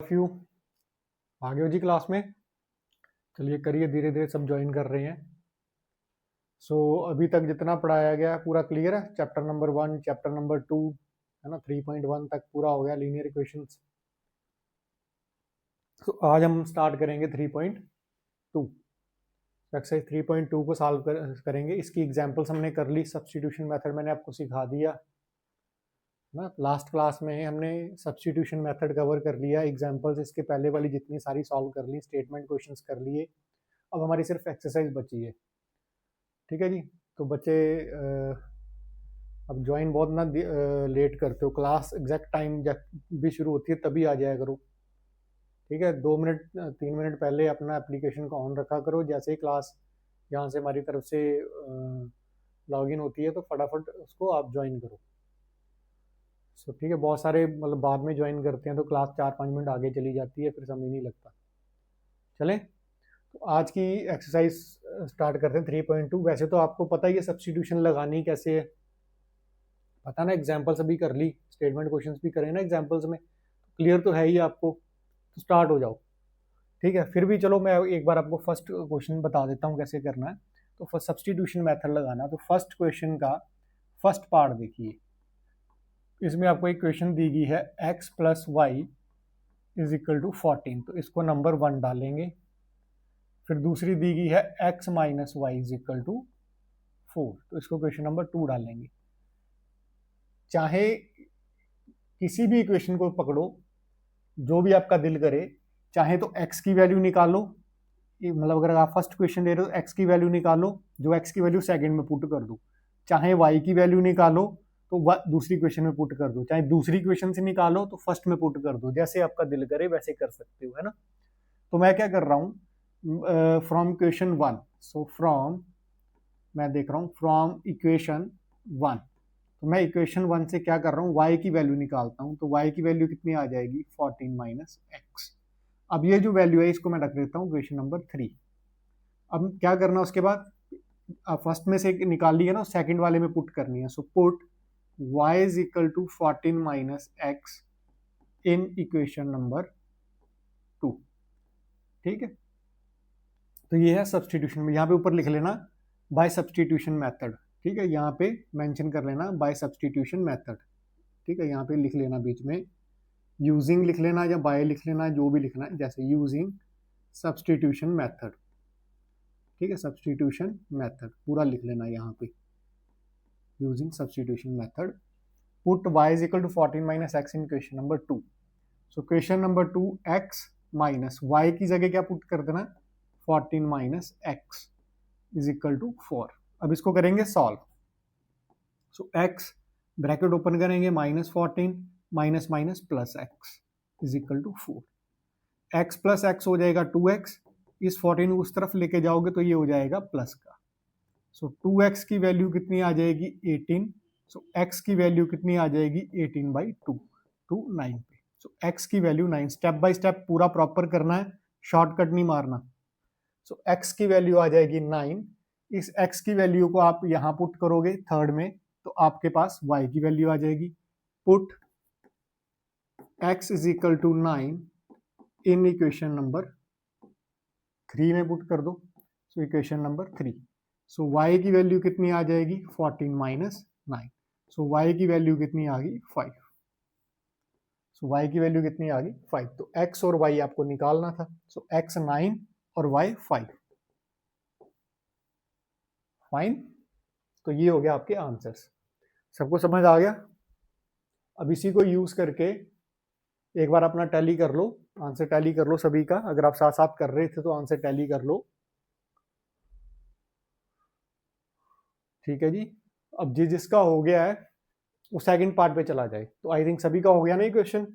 Of you आगे हो जी class में। चलिए करिए, धीरे धीरे सब ज्वाइन कर रहे हैं। अभी तक जितना पढ़ाया गया पूरा क्लियर है। चैप्टर नंबर 1, चैप्टर नंबर 2 है ना, 3.1 तक पूरा हो गया लीनियर इक्वेशंस। आज हम स्टार्ट करेंगे 3.2। एक्सरसाइज 3.2 को सॉल्व करेंगे। इसकी एग्जांपल्स हमने कर ली, सब्स्टिट्यूशन मेथड मैंने आपको सिखा दिया ना। लास्ट क्लास में हमने सब्स्टिट्यूशन मेथड कवर कर लिया, एग्जांपल्स इसके पहले वाली जितनी सारी सॉल्व कर ली, स्टेटमेंट क्वेश्चंस कर लिए। अब हमारी सिर्फ एक्सरसाइज बची है। ठीक है जी। तो बच्चे अब ज्वाइन बहुत ना लेट करते हो, क्लास एग्जैक्ट टाइम जब भी शुरू होती है तभी आ जाया करो। ठीक है, 2 मिनट 3 मिनट पहले अपना एप्लीकेशन को ऑन रखा करो। जैसे ही क्लास यहाँ से हमारी तरफ से लॉगिन होती है तो फटाफट उसको आप ज्वाइन करो। ठीक है, बहुत सारे मतलब बाद में ज्वाइन करते हैं तो क्लास 4-5 मिनट आगे चली जाती है, फिर समझ नहीं लगता। चलें, तो आज की एक्सरसाइज स्टार्ट करते हैं 3.2। वैसे तो आपको पता ही है सब्स्टिट्यूशन लगानी कैसे है, पता ना। एग्जाम्पल्स अभी कर ली, स्टेटमेंट क्वेश्चंस भी करें ना एग्जाम्पल्स में, क्लियर तो है ही आपको। तो स्टार्ट हो जाओ। ठीक है, फिर भी चलो मैं एक बार आपको फर्स्ट क्वेश्चन बता देता हूँ कैसे करना है। तो फर्स्ट सब्स्टिट्यूशन मेथड लगाना। तो फर्स्ट क्वेश्चन का फर्स्ट पार्ट देखिए। इसमें आपको एक क्वेश्चन दी गई है x plus y is equal to 14। तो इसको नंबर 1 डालेंगे। फिर दूसरी दी गई है x minus y is equal to 4। तो इसको क्वेश्चन नंबर 2 डालेंगे। चाहे किसी भी इक्वेशन को पकड़ो, जो भी आपका दिल करे। चाहे तो x की वैल्यू निकालो, मतलब अगर आप फर्स्ट क्वेश्चन दे रहे हो x की वैल्यू निकालो, जो x की वैल्यू सेकंड में पुट कर दो। चाहे y की वैल्यू निकालो तो दूसरी क्वेश्चन में पुट कर दो। चाहे दूसरी क्वेश्चन से निकालो तो फर्स्ट में पुट कर दो। जैसे आपका दिल करे वैसे कर सकते हो, है ना। तो मैं क्या कर रहा हूँ, फ्रॉम क्वेश्चन 1। मैं देख रहा हूँ फ्रॉम इक्वेशन 1। तो मैं इक्वेशन 1 से क्या कर रहा हूँ, y की वैल्यू निकालता हूँ। तो y की वैल्यू कितनी आ जाएगी, 14 माइनस एक्स। अब ये जो वैल्यू है इसको मैं रख देता हूँ क्वेश्चन नंबर 3। अब क्या करना उसके बाद, फर्स्ट में से निकाल लिया ना, सेकंड वाले में पुट करनी है। So put y is equal to 14 minus x in equation number 2। ठीक है, तो ये है सब्स्टिट्यूशन में। यहाँ पे ऊपर लिख लेना बाय सब्स्टिट्यूशन मेथड। ठीक है, यहाँ पे मेंशन कर लेना बाय सब्स्टिट्यूशन मेथड। ठीक है, यहाँ पे लिख लेना, बीच में यूजिंग लिख लेना या बाय लिख लेना, जो भी लिखना है। जैसे यूजिंग सब्स्टिट्यूशन मेथड। ठीक है, सब्स्टिट्यूशन मेथड पूरा लिख लेना यहाँ पे, using substitution method. Put y is equal to 14 minus x in question number 2। So question number 2, x minus y की जगह क्या पुट कर देना, 14 minus x is equal to 4। अब इसको करेंगे solve. So x bracket open करेंगे, minus 14 minus minus plus x is equal to 4। x plus x हो जाएगा 2x। इस 14 उस तरफ लेके जाओगे तो ये हो जाएगा प्लस का। सो 2x की वैल्यू कितनी आ जाएगी, 18। सो x की वैल्यू कितनी आ जाएगी, 18/2 टू 9 पे। सो x की वैल्यू 9। स्टेप बाय स्टेप पूरा प्रॉपर करना है, शॉर्टकट नहीं मारना। सो x की वैल्यू आ जाएगी 9। इस x की वैल्यू को आप यहां पुट करोगे थर्ड में, तो आपके पास y की वैल्यू आ जाएगी। Put x is equal to 9 in equation number 3 में पुट कर दो। So equation number 3। So y की वैल्यू कितनी आ जाएगी, 14 माइनस 9। सो y की वैल्यू कितनी आ गई, 5। सो y की वैल्यू कितनी आ गई, 5। तो x और y आपको निकालना था। सो x 9 और y 5। फाइन। तो ये हो गया आपके आंसर्स। सबको समझ आ गया। अब इसी को यूज करके एक बार अपना टैली कर लो, आंसर टैली कर लो सभी का। अगर आप साथ साथ कर रहे थे तो आंसर टैली कर लो। ठीक है जी। अब जिसका हो गया है वो सेकंड पार्ट पे चला जाए। तो आई थिंक सभी का हो गया ना ये क्वेश्चन,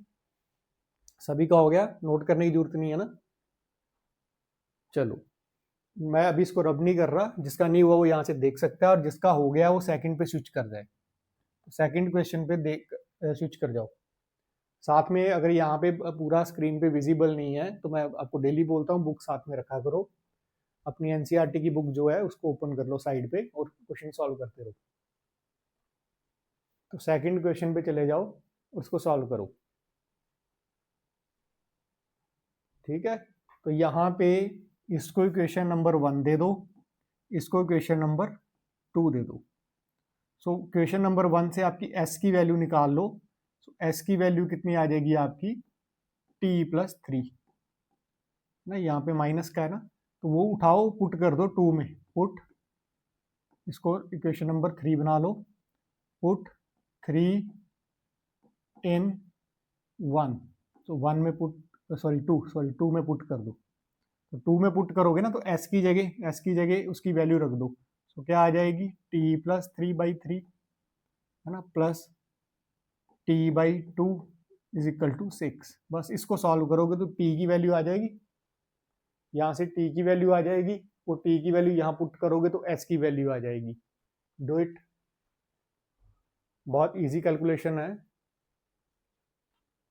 सभी का हो गया, नोट करने की जरूरत नहीं है ना। चलो, मैं अभी इसको रब नहीं कर रहा, जिसका नहीं हुआ वो यहाँ से देख सकता है, और जिसका हो गया वो सेकंड पे स्विच कर जाए। सेकंड क्वेश्चन पे देख स्विच कर जाओ। साथ में अगर यहाँ पे पूरा स्क्रीन पे विजिबल नहीं है तो मैं आपको डेली बोलता हूँ बुक साथ में रखा करो। अपनी एनसीईआरटी की बुक जो है उसको ओपन कर लो साइड पे और क्वेश्चन सॉल्व करते रहो। तो सेकंड क्वेश्चन पे चले जाओ, उसको सॉल्व करो। ठीक है, तो यहाँ पे इसको इक्वेशन नंबर 1 दे दो, इसको इक्वेशन नंबर 2 दे दो। सो इक्वेशन नंबर 1 से आपकी s की वैल्यू निकाल लो। सो s की वैल्यू कितनी आ जाएगी आपकी t+3 ना, यहाँ पे माइनस का है ना, तो वो उठाओ पुट कर दो 2 में, पुट इसको इक्वेशन नंबर 3 बना लो, पुट 3 इन 1, तो 1 में पुट, सॉरी 2 में पुट कर दो। तो 2 में पुट करोगे ना तो s की जगह उसकी वैल्यू रख दो। तो क्या आ जाएगी t+3/3 है ना, plus t/2 is equal to 6। बस इसको सॉल्व करोगे तो t की वैल्यू आ जाएगी, यहाँ से t की वैल्यू आ जाएगी, वो t की वैल्यू यहाँ पुट करोगे तो s की वैल्यू आ जाएगी। डू इट, बहुत इजी कैलकुलेशन है,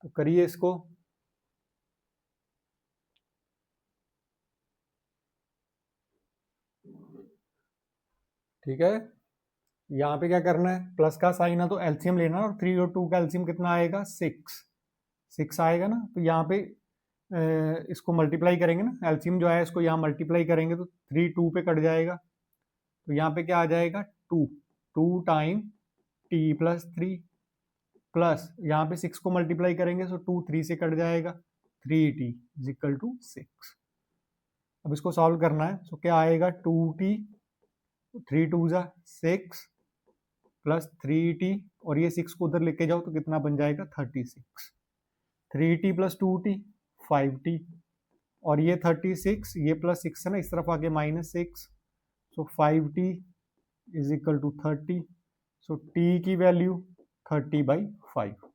तो करिए इसको। ठीक है, यहाँ पे क्या करना है, प्लस का साइन है तो एलसीएम लेना, और 3 और 2 का एलसीएम कितना आएगा, 6 आएगा ना। तो यहाँ पे इसको मल्टीप्लाई करेंगे ना, एलसीएम जो है इसको यहाँ मल्टीप्लाई करेंगे तो 3 2 पे कट जाएगा, तो यहाँ पे क्या आ जाएगा 2 टाइम t+3 प्लस यहाँ पे 6 को मल्टीप्लाई करेंगे तो 2 3 से कट जाएगा, 3t इज इक्वल टू 6। अब इसको सॉल्व करना है, तो क्या आएगा 2t, 3 2 जा 6 प्लस 3t, और ये 6 को उधर लेके जाओ तो कितना बन जाएगा 36, 3t प्लस 2t 5t, और ये 36, ये प्लस 6 है ना, इस तरफ आके -6, so 5t is equal to 30। So t की वैल्यू 30/5,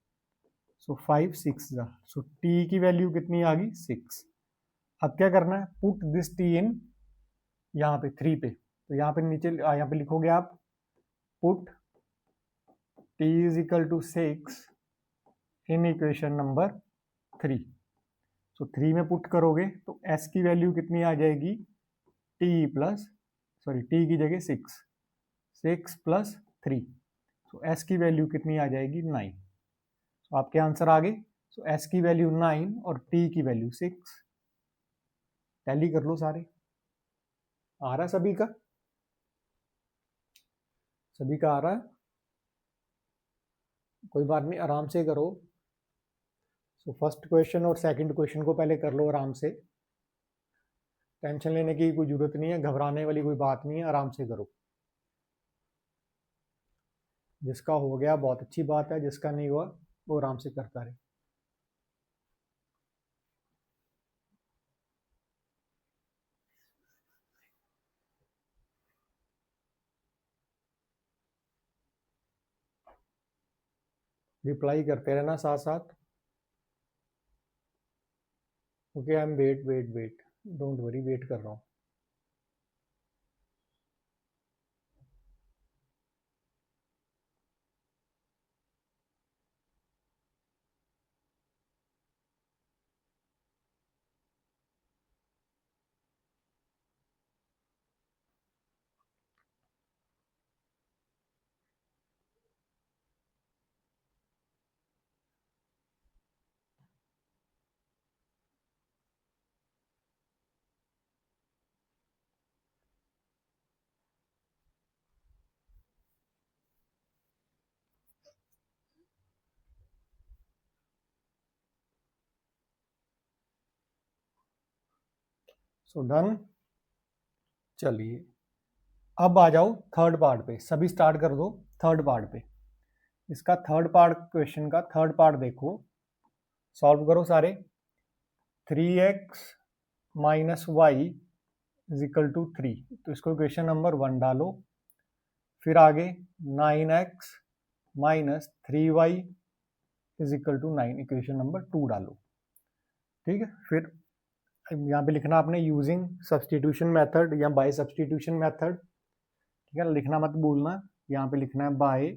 सो 5 6 जा, सो t की वैल्यू कितनी आ गई 6। अब क्या करना है, पुट दिस t इन यहाँ पे 3 पे, तो यहाँ पे नीचे यहाँ पे लिखोगे आप put t is equal to 6 in equation number 3। So 3 में पुट करोगे तो s की वैल्यू कितनी आ जाएगी t की जगह 6 प्लस 3, तो s की वैल्यू कितनी आ जाएगी 9। तो आपके आंसर आ गए। सो s की वैल्यू 9 और t की वैल्यू 6। टैली कर लो सारे, आ रहा सभी का, सभी का आ रहा है, कोई बात नहीं, आराम से करो। सो फर्स्ट क्वेश्चन और सेकंड क्वेश्चन को पहले कर लो आराम से, टेंशन लेने की कोई जरूरत नहीं है, घबराने वाली कोई बात नहीं है, आराम से करो। जिसका हो गया बहुत अच्छी बात है, जिसका नहीं हुआ वो आराम से करता रहे। रिप्लाई करते रहना साथ साथ। Okay, I am wait, don't worry, wait कर रहा हूँ। So done. चलिए अब आ जाओ थर्ड पार्ट पे, सभी स्टार्ट कर दो थर्ड पार्ट पे। इसका थर्ड पार्ट, क्वेश्चन का थर्ड पार्ट देखो, सॉल्व करो सारे। 3x minus y is equal to 3, तो इसको क्वेश्चन नंबर 1 डालो। फिर आगे 9x minus 3y is equal to 9, equation number 2 डालो। ठीक है, फिर यहाँ पे लिखना आपने यूजिंग सब्सटीट्यूशन मेथड या बाय सब्सटीट्यूशन मेथड। ठीक है, लिखना मत भूलना, यहाँ पे लिखना है बाय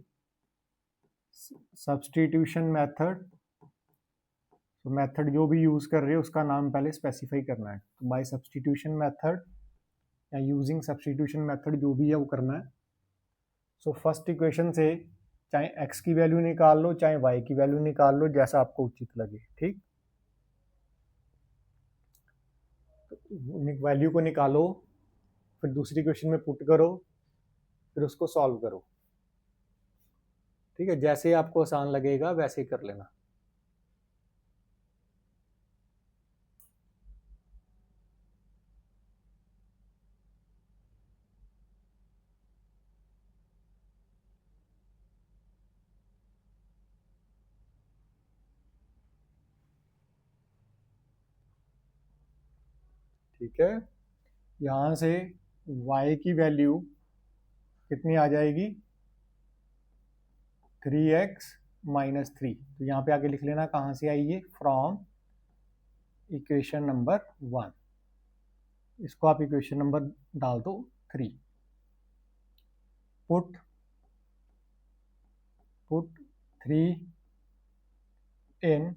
सब्सटीट्यूशन मेथड। तो मेथड जो भी यूज कर रहे हो उसका नाम पहले स्पेसिफाई करना है, तो बाय सब्सटीट्यूशन मेथड या यूजिंग सब्सटीट्यूशन मेथड जो भी है वो करना है। सो फर्स्ट इक्वेशन से चाहे x की वैल्यू निकाल लो चाहे y की वैल्यू निकाल लो, जैसा आपको उचित लगे। ठीक, वैल्यू को निकालो, फिर दूसरी क्वेश्चन में पुट करो, फिर उसको सॉल्व करो। ठीक है, जैसे आपको आसान लगेगा वैसे ही कर लेना। ठीक है, यहां से y की वैल्यू कितनी आ जाएगी, 3x माइनस 3। तो यहाँ पे आगे लिख लेना कहाँ से आई है, फ्रॉम इक्वेशन नंबर 1। इसको आप इक्वेशन नंबर डाल दो 3। Put 3 in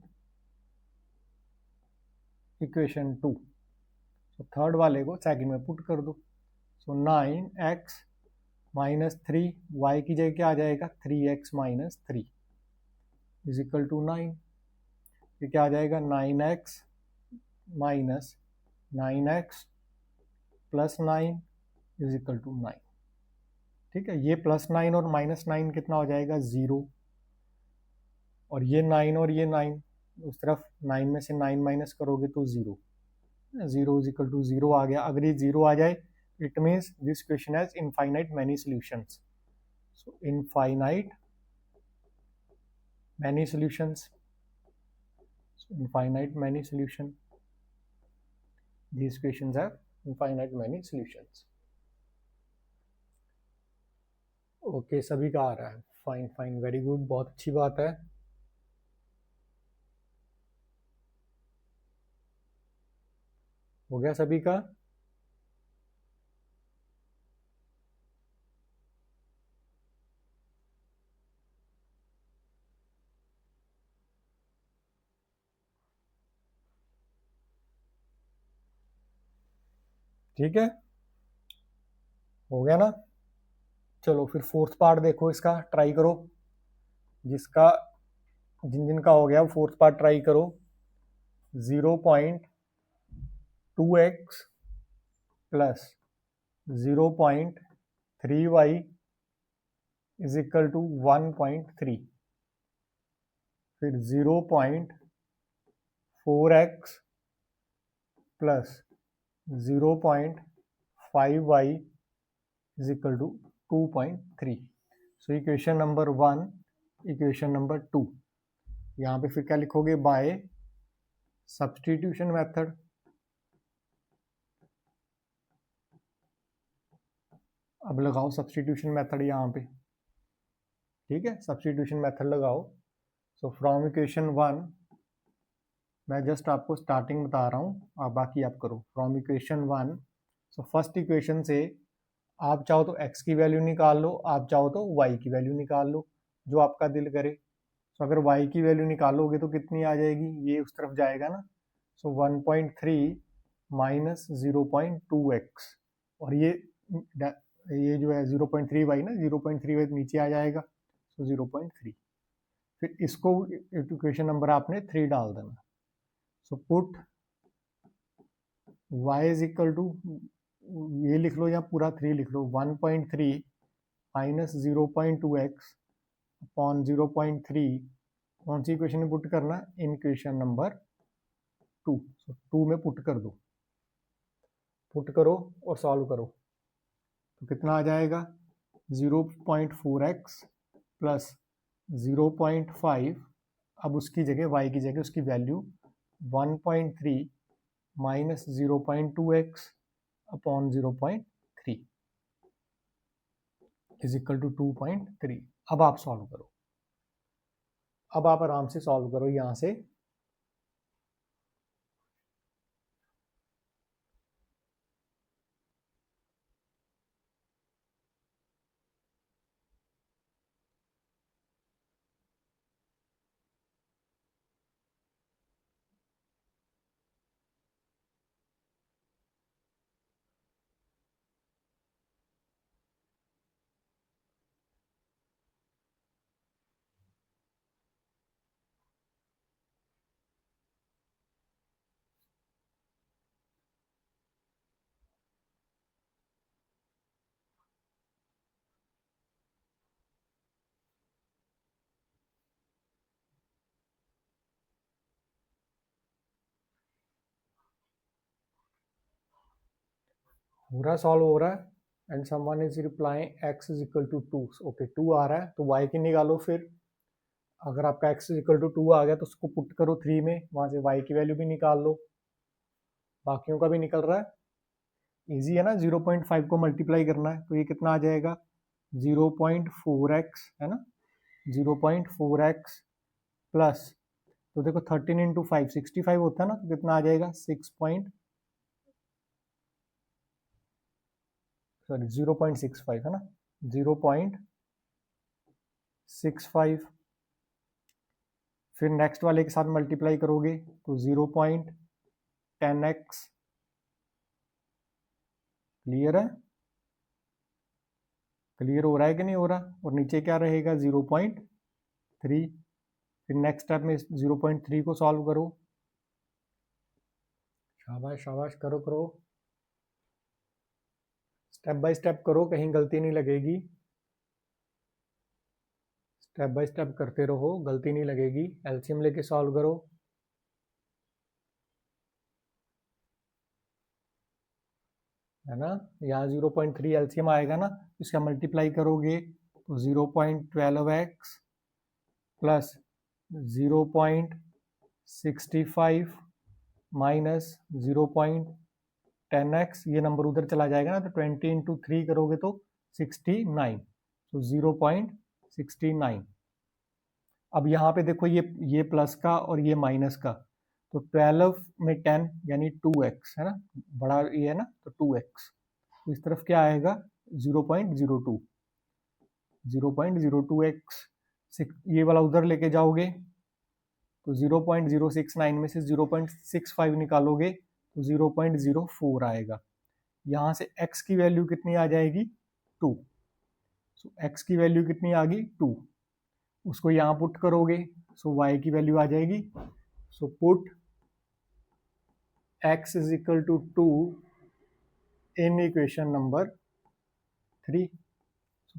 equation 2। तो थर्ड वाले को सेकंड में पुट कर दो। सो 9x माइनस 3, वाई की जगह क्या आ जाएगा, 3x minus 3 is equal to 9। ये क्या आ जाएगा, 9x minus 9x plus 9 is equal to 9। ठीक है, ये प्लस 9 और माइनस 9 कितना हो जाएगा, 0। और ये 9 और ये 9, उस तरफ 9 में से 9 माइनस करोगे तो 0। 0 इज इक्वल टू 0 आ गया। अगर ये 0 आ जाए, it means this question has infinite many solutions. So infinite many solutions, infinite many solution, these questions have infinite many solutions। Okay, सभी का आ रहा है, फाइन फाइन, वेरी गुड, बहुत अच्छी बात है। हो गया सभी का। ठीक है, हो गया ना। चलो फिर फोर्थ पार्ट देखो, इसका ट्राई करो। जिसका जिन जिन का हो गया फोर्थ पार्ट ट्राई करो। 0.2x plus 0.3y is equal to 1.3। फिर 0.4x plus 0.5y is equal to 2.3। So equation number 1, equation number 2। यहाँ पे फिर क्या लिखोगे, बाय सब्सटीट्यूशन मेथड। अब लगाओ सब्सटीट्यूशन मेथड यहाँ पे। ठीक है, सब्सटीट्यूशन मेथड लगाओ। सो फ्रॉम इक्वेशन 1, मैं जस्ट आपको स्टार्टिंग बता रहा हूँ, आप बाकी आप करो। From equation 1, so first equation से आप चाहो तो x की वैल्यू निकाल लो, आप चाहो तो y की वैल्यू निकाल लो, जो आपका दिल करे। तो अगर y की वैल्यू निकालोगे तो कितनी आ जाएगी, ये उस तरफ जाएगा ना। सो 1.3 माइनस 0.2x, और ये जो है 0.3y ना, 0.3y नीचे आ जाएगा, सो 0.3। फिर इसको इक्वेशन नंबर आपने 3 डाल देना। So put y is equal to, ये लिख लो या पूरा 3 लिख लो, 1.3 माइनस 0.2x अपॉन 0.3। कौन सी इक्वेशन में पुट करना, इन इक्वेशन नंबर 2। सो 2 में पुट कर दो, पुट करो और सॉल्व करो। तो कितना आ जाएगा, 0.4x प्लस 0.5। अब उसकी जगह y की जगह उसकी value 1.3 minus 0.2x upon 0.3 is equal to 2.3। अब आप सॉल्व करो, अब आप आराम से सॉल्व करो यहां से। हो रहा, सॉल्व हो रहा है। And someone is replying x is equal to 2। Okay 2 आ रहा है तो y की निकालो। फिर अगर आपका x इज इक्वल टू 2 आ गया तो उसको पुट करो 3 में, वहां से y की वैल्यू भी निकाल लो। बाकियों का भी निकल रहा है, इजी है ना। 0.5 को मल्टीप्लाई करना है तो ये कितना आ जाएगा 0.4x है ना, 0.4x प्लस, तो देखो 13 इंटू 5 65 होता है ना, तो कितना आ जाएगा 0.65 है ना, 0.65। फिर नेक्स्ट वाले के साथ मल्टीप्लाई करोगे तो 0.10x। क्लियर है, क्लियर हो रहा है कि नहीं हो रहा। और नीचे क्या रहेगा 0.3। फिर नेक्स्ट स्टेप में 0.3 को सॉल्व करो। शाबाश शाबाश, करो करो, स्टेप बाय स्टेप करो, कहीं गलती नहीं लगेगी। स्टेप बाय स्टेप करते रहो, गलती नहीं लगेगी। एलसीएम लेके सॉल्व करो। है ना, यहाँ 0.3 एलसीएम आएगा ना, इसका मल्टीप्लाई करोगे तो 0.12x प्लस 0.65 माइनस 0.10x, ये नंबर उधर चला जाएगा ना, तो 20 इंटू 3 करोगे तो 69, तो 0.69। अब यहाँ पे देखो ये प्लस का और ये माइनस का, तो 12 में 10 यानी 2x है ना, बड़ा ये है ना, तो 2x। तो इस तरफ क्या आएगा 0.02, 0.02x। ये वाला उधर लेके जाओगे तो 0.069 में से 0.65 निकालोगे तो 0.04 आएगा। यहाँ से x की वैल्यू कितनी आ जाएगी 2। सो x की वैल्यू कितनी आ गई 2, उसको यहाँ पुट करोगे सो y की वैल्यू आ जाएगी। So put x is equal to 2 in equation number 3।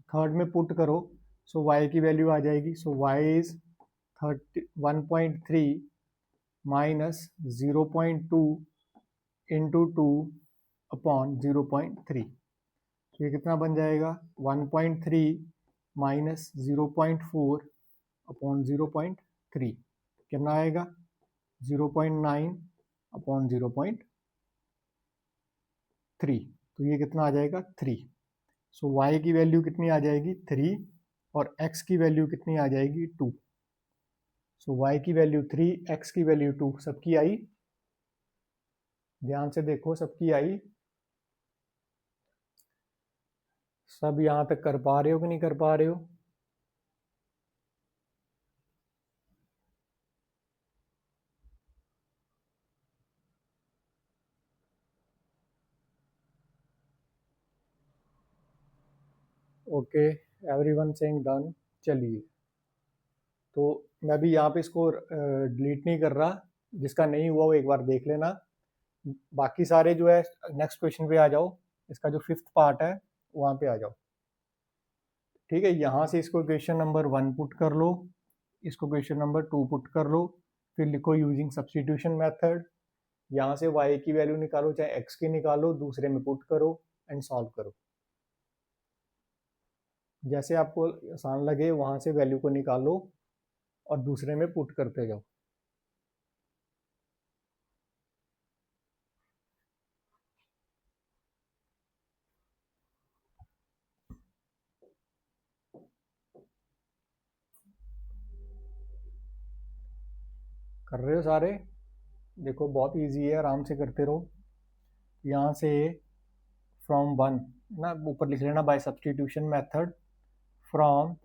Third में पुट करो सो y की वैल्यू आ जाएगी। So y is 1.3 minus 0.2 into 2 upon 0.3। तो ये कितना बन जाएगा 1.3 माइनस 0.4 अपॉन 0.3, कितना आएगा 0.9 अपॉन 0.3। तो ये कितना आ जाएगा 3। सो y की वैल्यू कितनी आ जाएगी 3 और x की वैल्यू कितनी आ जाएगी 2। सो y की वैल्यू 3, x की वैल्यू 2, सबकी आई। ध्यान से देखो, सबकी आई। सब यहाँ तक कर पा रहे हो कि नहीं कर पा रहे हो। Okay, everyone saying done. चलिए, तो मैं भी यहाँ पे इसको डिलीट नहीं कर रहा, जिसका नहीं हुआ वो एक बार देख लेना। बाकी सारे जो है नेक्स्ट क्वेश्चन पे आ जाओ, इसका जो 5th पार्ट है वहाँ पे आ जाओ। ठीक है, यहाँ से इसको क्वेश्चन नंबर 1 पुट कर लो, इसको क्वेश्चन नंबर 2 पुट कर लो, फिर लिखो यूजिंग सब्सटीट्यूशन मेथड। यहाँ से y की वैल्यू निकालो, चाहे x की निकालो, दूसरे में पुट करो एंड सॉल्व करो। जैसे आपको आसान लगे वहाँ से वैल्यू को निकालो और दूसरे में पुट करते जाओ। कर रहे हो सारे? देखो बहुत इजी है, आराम से करते रहो। यहाँ से फ्रॉम 1 ना, ऊपर लिख लेना bye substitution method from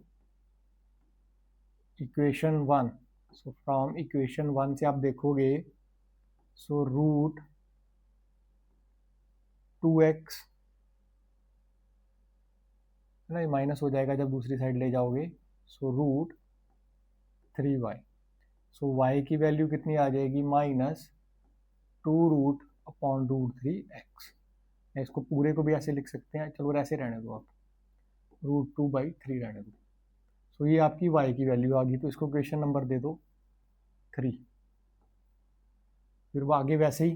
equation 1। So from equation 1 से आप देखोगे, सो रूट 2x ना, ये माइनस हो जाएगा जब दूसरी साइड ले जाओगे, सो रूट 3y। सो y की वैल्यू कितनी आ जाएगी minus 2 root upon root 3x। इसको पूरे को भी ऐसे लिख सकते हैं, चलो ऐसे रहने दो आप, रूट 2/3 रहने दो। सो ये आपकी y की वैल्यू आ गई, तो इसको क्वेश्चन नंबर दे दो 3। फिर वो आगे वैसे ही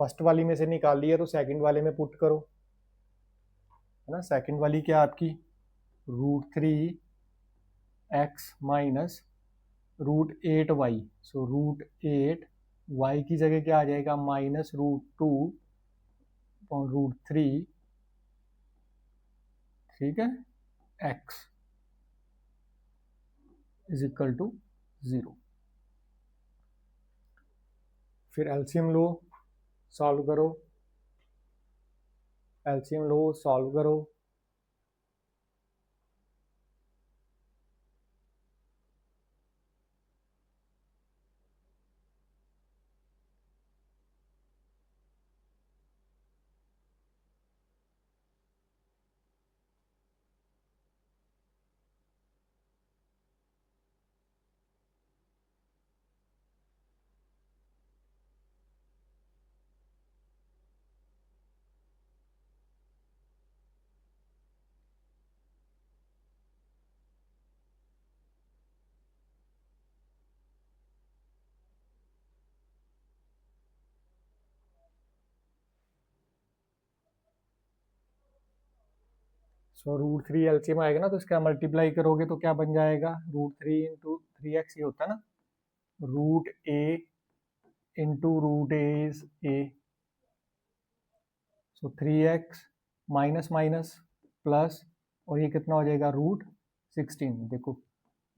फर्स्ट वाली में से निकाल लिया तो सेकंड वाले में पुट करो। है ना। सेकंड वाली क्या आपकी √3x माइनस √8y, सो √8y की जगह क्या आ जाएगा -√2 और √3, ठीक है, x इज इक्वल टू 0। फिर एलसीएम लो, सॉल्व करो, एलसीएम लो, सॉल्व करो। सो √3 एलसीएम आएगा ना, तो इसका मल्टीप्लाई करोगे तो क्या बन जाएगा, √3 इंटू 3x, ये होता है ना, √a into √a is a, so 3x minus minus plus, और ये कितना हो जाएगा √16। देखो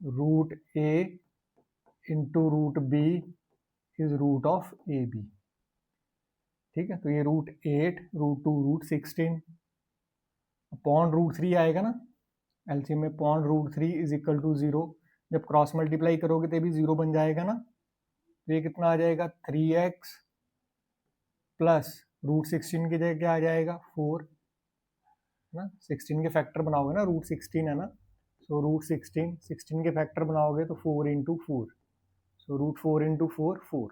√a into √b is root of a b, ठीक है। तो ये √8, √2, √16 अपॉन √3 आएगा ना, एलसीएम में अपॉन √3 इज इक्वल टू 0। जब क्रॉस मल्टीप्लाई करोगे तो भी 0 बन जाएगा ना, तो ये कितना आ जाएगा 3x प्लस √16 की जगह क्या आ जाएगा 4, है ना। 16 के फैक्टर बनाओगे ना, √16 है ना, सो √16 के फैक्टर बनाओगे तो 4 इंटू 4, सो √4 इंटू 4 4,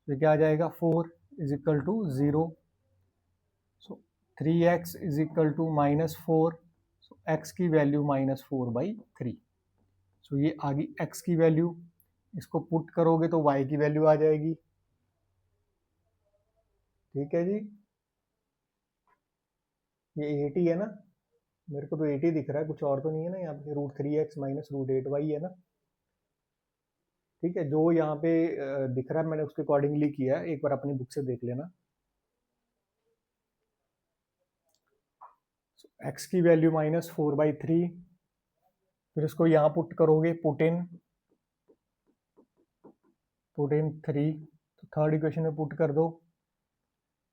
तो क्या आ जाएगा 4 is equal to 0। So 3x is equal to -4, so x की वैल्यू -4/3। सो ये आ गई x की वैल्यू, इसको पुट करोगे तो y की वैल्यू आ जाएगी, ठीक है जी। ये 80 है ना, मेरे को तो 80 दिख रहा है, कुछ और तो नहीं है ना यहाँ पे, √3x माइनस √8y है ना, ठीक है। जो यहाँ पे दिख रहा है मैंने उसके अकॉर्डिंगली किया है, एक बार अपनी बुक से देख लेना। x की वैल्यू -4/3, फिर इसको यहाँ पुट करोगे, पुट इन 3, तो थर्ड इक्वेशन में पुट कर दो,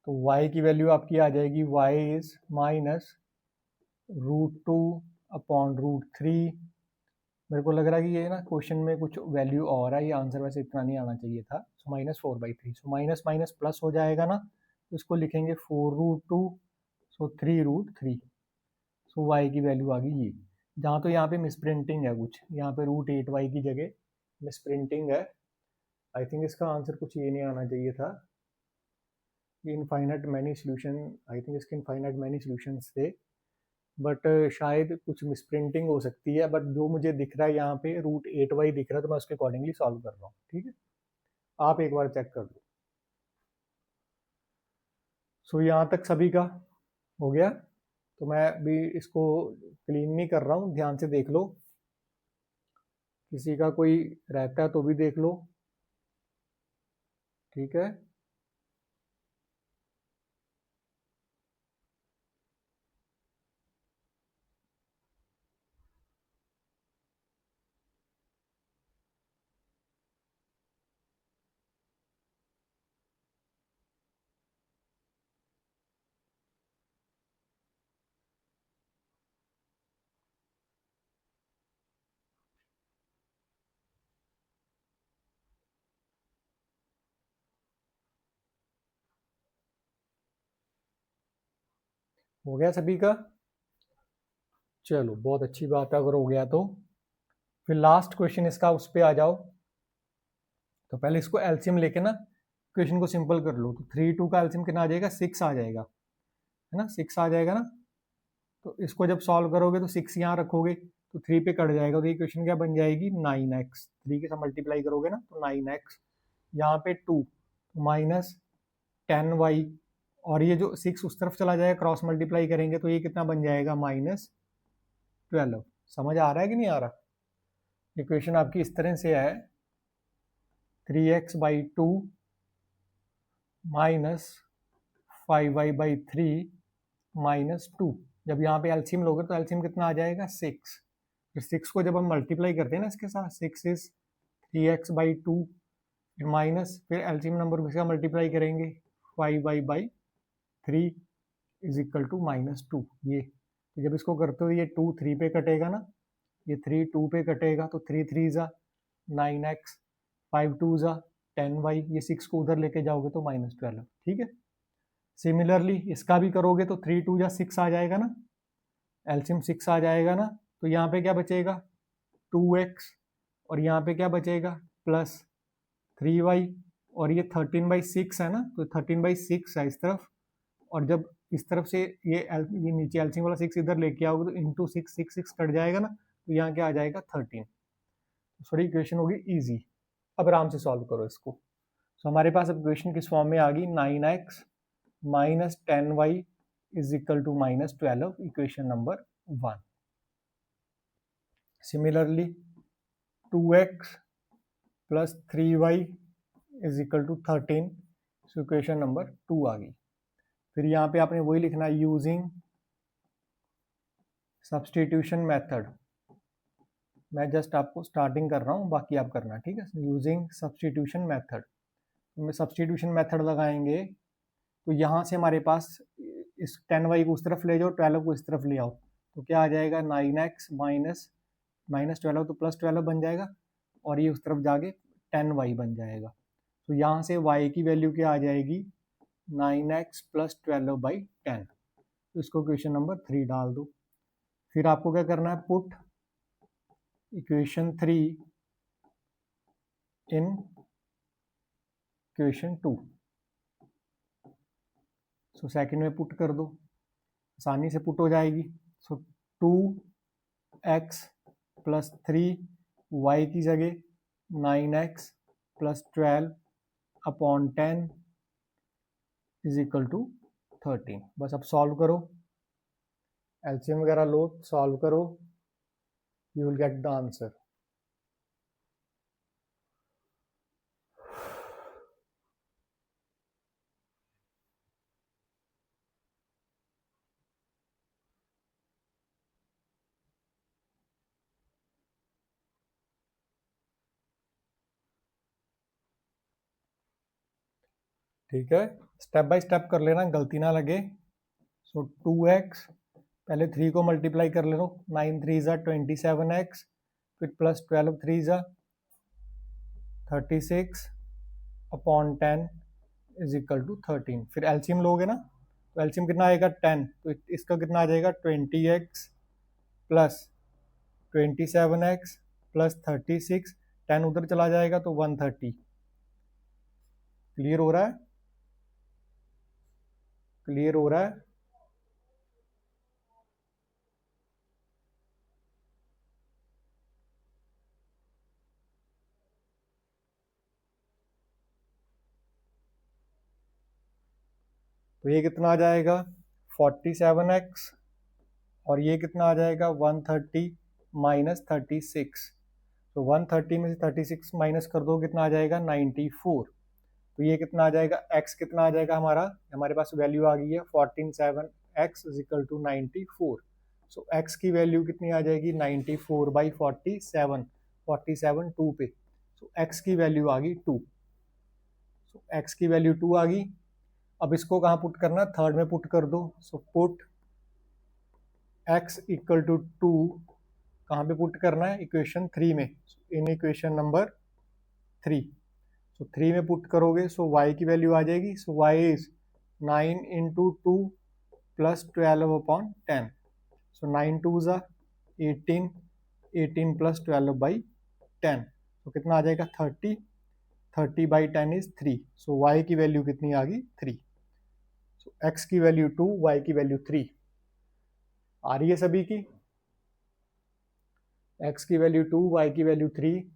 तो y की वैल्यू आपकी आ जाएगी y इज -√2 अपॉन √3। मेरे को लग रहा है कि ये ना क्वेश्चन में कुछ वैल्यू और है, ये आंसर वैसे इतना नहीं आना चाहिए था। सो -4/3, सो माइनस माइनस प्लस हो जाएगा ना, तो इसको लिखेंगे 4√2, सो 3√3, सो y की वैल्यू आ गई ये। जहाँ तो यहाँ पे मिसप्रिंटिंग है कुछ, यहाँ पे √8y की जगह मिसप्रिंटिंग है। आई थिंक इसका आंसर कुछ ये नहीं आना चाहिए था, ये infinite many solution, I think इसके इनफाइनाइट मैनी सोल्यूशंस थे, बट शायद कुछ मिसप्रिंटिंग हो सकती है। बट जो मुझे दिख रहा है यहाँ पे √8y दिख रहा है, तो मैं उसके अकॉर्डिंगली सॉल्व कर रहा हूँ, ठीक है। आप एक बार चेक कर लो। सो यहाँ तक सभी का हो गया, तो मैं अभी इसको क्लीन नहीं कर रहा हूँ, ध्यान से देख लो, किसी का कोई रहता है तो भी देख लो, ठीक है। हो गया सभी का, चलो बहुत अच्छी बात है अगर हो गया तो। फिर लास्ट क्वेश्चन इसका, उस पर आ जाओ। तो पहले इसको एलसीएम लेके ना क्वेश्चन को सिंपल कर लो, तो 3 2 का एलसीएम कितना आ जाएगा 6 आ जाएगा, है ना, 6 आ जाएगा ना। तो इसको जब सॉल्व करोगे तो 6 यहाँ रखोगे तो 3 पे कट जाएगा, तो ये क्वेश्चन क्या बन जाएगी 9x, 3 के साथ मल्टीप्लाई करोगे ना तो 9x, यहाँ पे 2 -10y और ये जो 6 उस तरफ चला जाएगा, क्रॉस मल्टीप्लाई करेंगे तो ये कितना बन जाएगा -12। समझ आ रहा है कि नहीं आ रहा? इक्वेशन आपकी इस तरह से है 3x/2 माइनस 5y/3 -2। जब यहाँ पे एलसीएम लोगे तो एलसीएम कितना आ जाएगा 6। फिर 6 को जब हम मल्टीप्लाई करते हैं ना इसके साथ, 6 इज 3x/2 माइनस, फिर एलसीएम नंबर को इसका मल्टीप्लाई करेंगे 5y/3 इज इक्वल टू -2। ये तो जब इसको करते हो ये 2 3 पे कटेगा ना, ये 3 2 पे कटेगा तो 3 3 ज़ा 9x, 5 2 ज़ा 10y, ये 6 को उधर लेके जाओगे तो -12। ठीक है। सिमिलरली इसका भी करोगे तो 3 2 ज़ा 6 आ जाएगा ना, एलसीएम 6 आ जाएगा ना, तो यहाँ पे क्या बचेगा 2x, और यहाँ पे क्या बचेगा प्लस 3y, और ये 13/6 है ना, तो 13/6 है इस तरफ, और जब इस तरफ से ये नीचे एलसीएम वाला 6 इधर लेके आओगे तो इंटू 6 6 6 कट जाएगा ना, तो यहाँ क्या आ जाएगा 13। सॉरी, इक्वेशन होगी इजी। अब आराम से सॉल्व करो इसको। तो हमारे पास अब इक्वेशन किस फॉर्म में आ गई, 9x minus 10y is equal to -12, equation number 1। Similarly 2x plus 3y is equal to 13, so equation number 2 आ गई। फिर यहाँ पे आपने वही लिखना है, यूजिंग सब्सटीट्यूशन मेथड। मैं जस्ट आपको स्टार्टिंग कर रहा हूँ, बाकी आप करना, ठीक है। यूजिंग सब्सटीट्यूशन मेथड, में सब्सटीट्यूशन मेथड लगाएंगे तो यहाँ से हमारे पास इस 10y को उस तरफ ले जाओ, 12 को इस तरफ ले आओ, तो क्या आ जाएगा 9x माइनस -12 तो +12 बन जाएगा, और ये उस तरफ जाके 10y बन जाएगा। तो यहाँ से y की वैल्यू क्या आ जाएगी 9x प्लस 12/10। तो इसको क्वेश्चन नंबर 3 डाल दो। फिर आपको क्या करना है, put equation 3 in equation 2। So second में पुट कर दो, आसानी से पुट हो जाएगी। सो 2x प्लस 3y की जगह 9x plus 12/10 is equal to 13। बस अब सॉल्व करो, एलसीएम वगैरह लो, सॉल्व करो, you will get the answer. ठीक है, स्टेप बाय स्टेप कर लेना, गलती ना लगे। सो 2x, पहले 3 को मल्टीप्लाई कर ले लो, 9 3 ज़ा 27x, फिर प्लस 12 3 ज़ा 36/10 इज इक्वल टू 13। फिर एलसीएम लोगे ना, तो एलसीएम कितना आएगा 10, तो इसका कितना आ जाएगा 20x प्लस 27x प्लस 36, 10 उधर चला जाएगा तो 130। क्लियर हो रहा है? क्लियर हो रहा है? तो ये कितना आ जाएगा 47x, और ये कितना आ जाएगा 130 माइनस 36। तो 130 में से 36 माइनस कर दो, कितना आ जाएगा 94। तो ये कितना आ जाएगा, x कितना आ जाएगा हमारे पास वैल्यू आ गई है 147x is equal to 94। So x की वैल्यू कितनी आ जाएगी 94/47, 47 2 पे, सो x की वैल्यू आ गई 2। सो x की वैल्यू 2 आ गई। अब इसको कहाँ पुट करना, थर्ड में पुट कर दो। So put x equal to 2 कहाँ पे पुट करना है, इक्वेशन 3 में, इन इक्वेशन नंबर 3। सो 3 में पुट करोगे, सो y की वैल्यू आ जाएगी, so y is 9 into 2 plus 12/10। सो 9 2 ज़ा 18, 18 प्लस 12/10, तो कितना आ जाएगा 30, 30/10 इज 3। सो y की वैल्यू कितनी आ गई 3। सो x की वैल्यू 2, y की वैल्यू 3 आ रही है सभी की। x की वैल्यू 2, y की वैल्यू 3।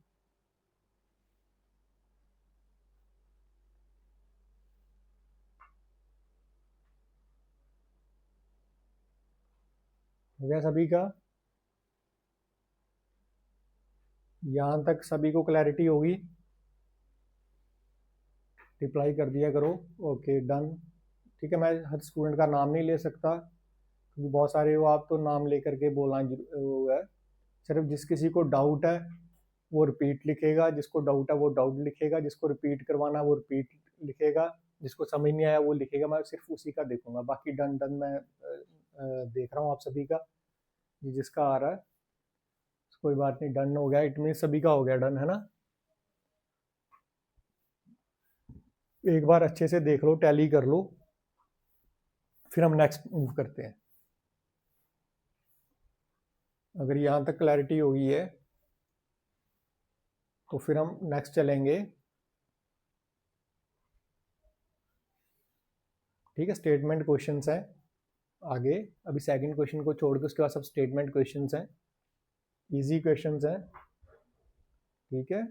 हो गया सभी का? यहाँ तक सभी को क्लैरिटी होगी? रिप्लाई कर दिया करो। Okay done. ठीक है, मैं हर स्टूडेंट का नाम नहीं ले सकता क्योंकि बहुत सारे हो आप तो नाम लेकर के बोलना वो है। सिर्फ जिस किसी को डाउट है वो रिपीट लिखेगा, जिसको डाउट है वो डाउट लिखेगा, जिसको रिपीट करवाना है वो रिपीट लिखेगा, जिसको समझ नहीं आया वो लिखेगा। मैं सिर्फ उसी का देखूंगा, बाकी डन डन मैं देख रहा हूँ आप सभी का। जिसका आ रहा है कोई बात नहीं, डन हो गया। इट मीन सभी का हो गया डन, है ना? एक बार अच्छे से देख लो, टैली कर लो, फिर हम नेक्स्ट मूव करते हैं। अगर यहाँ तक क्लैरिटी हो गई है तो फिर हम नेक्स्ट चलेंगे। ठीक है, स्टेटमेंट क्वेश्चंस हैं आगे। अभी सेकंड क्वेश्चन को छोड़ के उसके बाद सब स्टेटमेंट क्वेश्चंस हैं, इजी क्वेश्चंस हैं। ठीक है,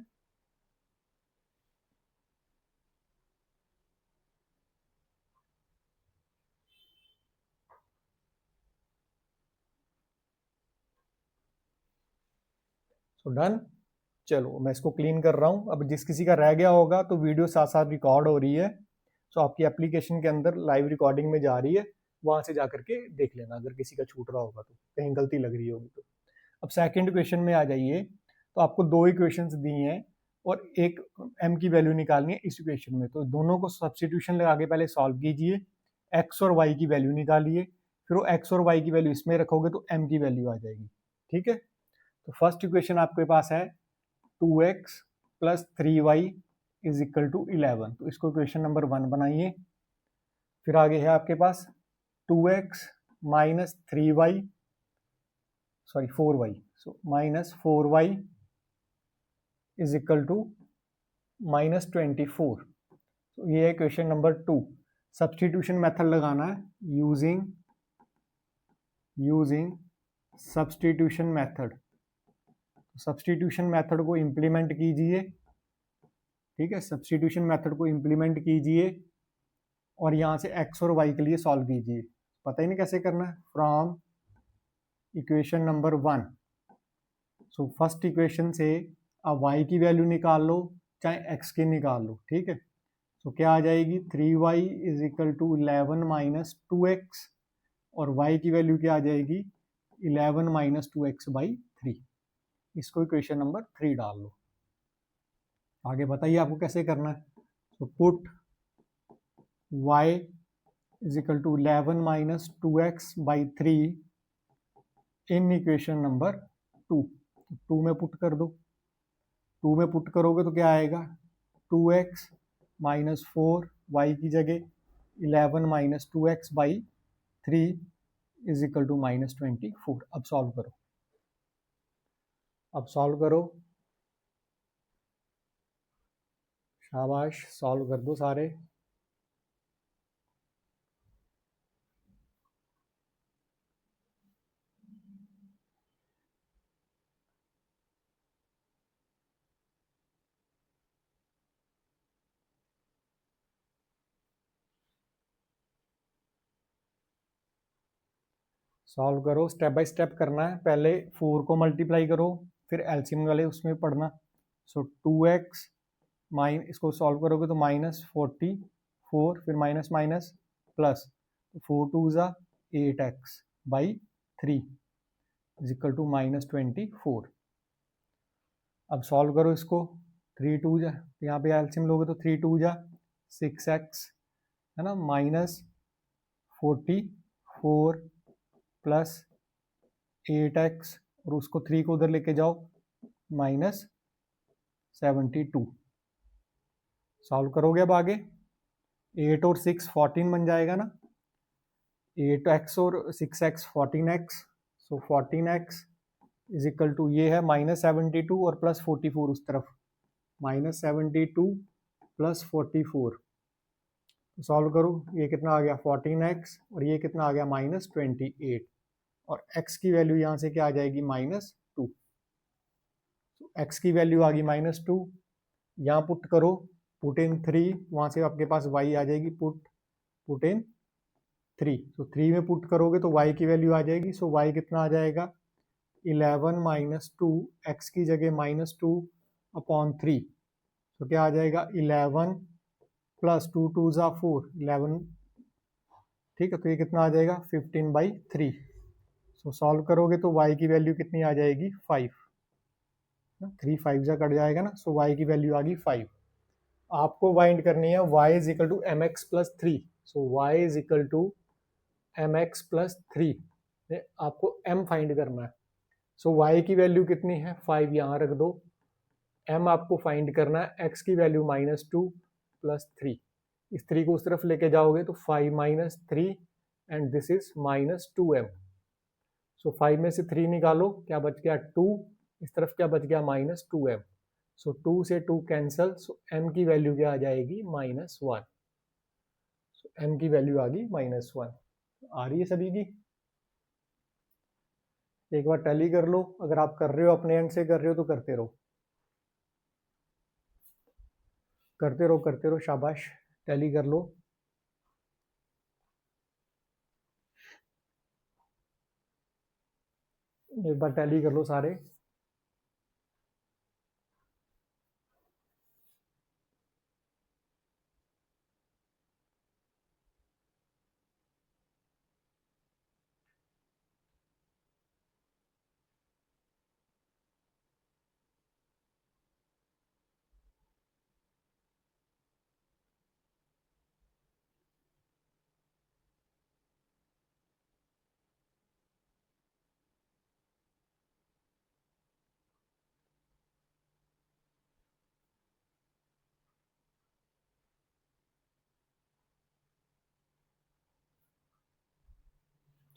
सो डन। चलो मैं इसको क्लीन कर रहा हूँ। अब जिस किसी का रह गया होगा तो वीडियो साथ साथ रिकॉर्ड हो रही है, सो आपकी एप्लीकेशन के अंदर लाइव रिकॉर्डिंग में जा रही है, वहां से जा करके देख लेना अगर किसी का छूट रहा होगा तो, कहीं गलती लग रही होगी तो। अब सेकंड क्वेश्चन में आ जाइए। तो आपको दो इक्वेशंस दी हैं और एक m की वैल्यू निकालनी है इस इक्वेशन में, तो दोनों को सब्स्टिट्यूशन लगा के पहले सॉल्व कीजिए, x और y की वैल्यू निकालिए, फिर वो x और y की वैल्यू इसमें रखोगे तो m की वैल्यू आ जाएगी। ठीक है, तो फर्स्ट इक्वेशन आपके पास है 2x plus 3y is equal to 11, तो इसको इक्वेशन नंबर 1 बनाइए। फिर आगे है आपके पास 2x minus 3y, sorry 4y, so minus 4y is equal to minus 24। तो ये है क्वेश्चन नंबर 2। सब्स्टिट्यूशन मेथड लगाना है using substitution method. Substitution method को इम्प्लीमेंट कीजिए। ठीक है, सब्स्टिट्यूशन मेथड को इम्प्लीमेंट कीजिए और यहाँ से x और y के लिए सॉल्व कीजिए। पता ही नहीं कैसे करना है। From equation number 1, so first equation से आप y की वैल्यू निकाल लो चाहे x की निकाल लो। ठीक है, तो क्या आ जाएगी 3y is equal to 11 minus 2x, और y की वैल्यू क्या आ जाएगी 11 माइनस 2x बाई 3। इसको इक्वेशन नंबर 3 डाल लो। आगे बताइए आपको कैसे करना है। तो put y is equal to 11 minus 2x by 3 in equation number 2। 2 में पुट कर दो। 2 में पुट करोगे तो क्या आएगा 2x माइनस 4 y की जगह 11 minus 2x by 3 is equal to minus 24। अब सॉल्व करो, अब सॉल्व करो, शाबाश, सॉल्व कर दो सारे। सॉल्व करो, स्टेप बाय स्टेप करना है। पहले 4 को मल्टीप्लाई करो, फिर एलसीएम वाले उसमें पढ़ना। सो 2x माइन, इसको सॉल्व करोगे तो माइनस 44, फिर माइनस माइनस प्लस 4 टू ज़ा 8x by 3 is equal to minus 24। अब सॉल्व करो इसको। 3 टू जा, यहाँ पे एलसीएम लोगे तो 3 टू जा 6x, है ना, माइनस 44 प्लस 8x, और उसको 3 को उधर लेके जाओ माइनस 72। सॉल्व करोगे अब आगे। 8 और 6 14 बन जाएगा ना, 8x और 6x 14x, so 14x is equal to ये है माइनस 72 और प्लस 44 उस तरफ, माइनस 72 प्लस 44। सॉल्व करो, ये कितना आ गया 14x, और ये कितना आ गया माइनस 28, और x की वैल्यू यहाँ से क्या आ जाएगी -2। x की वैल्यू आ गई -2, यहाँ पुट करो, पुट इन 3, वहाँ से आपके पास y आ जाएगी, पुट इन 3, तो 3 में पुट करोगे तो y की वैल्यू आ जाएगी। सो y कितना आ जाएगा 11 माइनस 2, x की जगह -2 अपॉन 3, तो क्या आ जाएगा 11 प्लस 2 2 ज़ा 4, 11, ठीक है। तो ये कितना आ जाएगा 15/3। सो सॉल्व करोगे तो y की वैल्यू कितनी आ जाएगी 5, 3 5 जा कट जाएगा ना। सो y की वैल्यू आ गई 5। आपको फाइंड करनी है y is equal to m x plus 3। So y is equal to m x plus 3, आपको m फाइंड करना है। सो y की वैल्यू कितनी है 5, यहाँ रख दो। m आपको फाइंड करना है, x की वैल्यू -2 प्लस 3, इस 3 को उस तरफ लेके जाओगे तो 5 minus 3 and this is -2m। सो 5 में से 3 निकालो, क्या बच गया 2, इस तरफ क्या बच गया -2m। सो 2 से 2 कैंसल, सो m की वैल्यू क्या आ जाएगी -1। सो m की वैल्यू आ गई -1। आ रही है सभी की? एक बार टैली कर लो, अगर आप कर रहे हो अपने एंड से कर रहे हो तो करते रहो, करते रहो करते रहो, शाबाश, टैली कर लो। एक बार टैली कर लो सारे।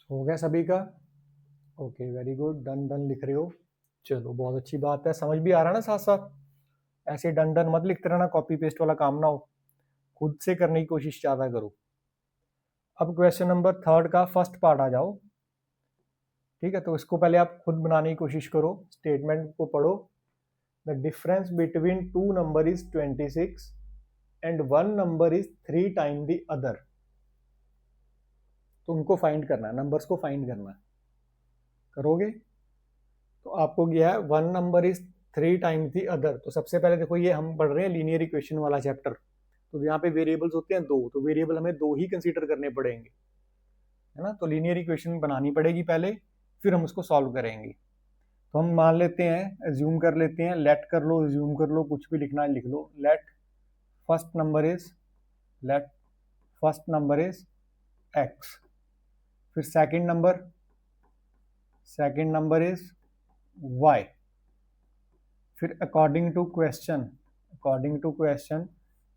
हो गया सभी का? Okay, very good, done done लिख रहे हो, चलो बहुत अच्छी बात है। समझ भी आ रहा है ना साथ साथ? ऐसे डन डन मत लिखते रहना, कॉपी पेस्ट वाला काम ना हो, खुद से करने की कोशिश ज़्यादा करो। अब क्वेश्चन नंबर 3 का फर्स्ट पार्ट आ जाओ, ठीक है। तो इसको पहले आप खुद बनाने की कोशिश करो, स्टेटमेंट को पढ़ो। The difference between two number is 26 and one number is 3 time the other. तो उनको फाइंड करना है, नंबर्स को फाइंड करना है, करोगे? तो आपको गया है one number is 3 times the other. तो सबसे पहले देखो, ये हम पढ़ रहे हैं लीनियर इक्वेशन वाला चैप्टर, तो यहाँ पे वेरिएबल्स होते हैं 2, तो वेरिएबल हमें 2 ही कंसीडर करने पड़ेंगे, है ना। तो लीनियर इक्वेशन बनानी पड़ेगी पहले, फिर हम उसको सॉल्व करेंगे। तो हम मान लेते हैं, एज्यूम कर लेते हैं, लेट कर लो, एज्यूम कर लो, कुछ भी लिखना है लिख लो। Let first number is, let first number is x, फिर सेकंड नंबर इज वाई, फिर अकॉर्डिंग टू क्वेश्चन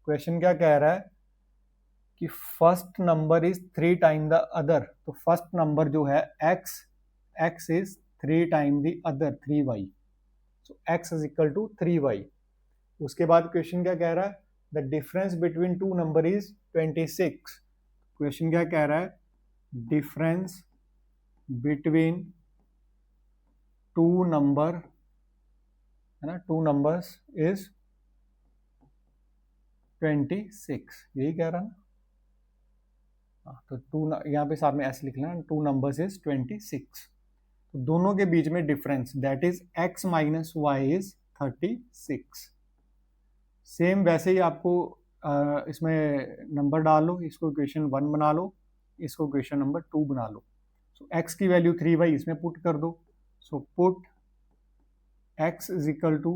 क्वेश्चन क्या कह रहा है कि first number is 3 time the other. तो फर्स्ट नंबर जो है x is 3 time the other 3y, so x is equal to 3y। उसके बाद क्वेश्चन क्या कह रहा है, the difference between two number is 26। Question क्या कह रहा है, डिफरेंस बिटवीन टू नंबर, है ना, टू नंबर्स इज 26, यही कह रहा है ना। तो टू, यहाँ पे साथ में ऐसे लिखना है, टू नंबर्स इज 26। तो दोनों के बीच में difference that is x minus y is 36। Same वैसे ही आपको इसमें नंबर डालो, इसको इक्वेशन 1 बना लो, इसको इक्वेशन नंबर 2 बना लो। सो x की वैल्यू 3y इसमें पुट कर दो। So put x is equal to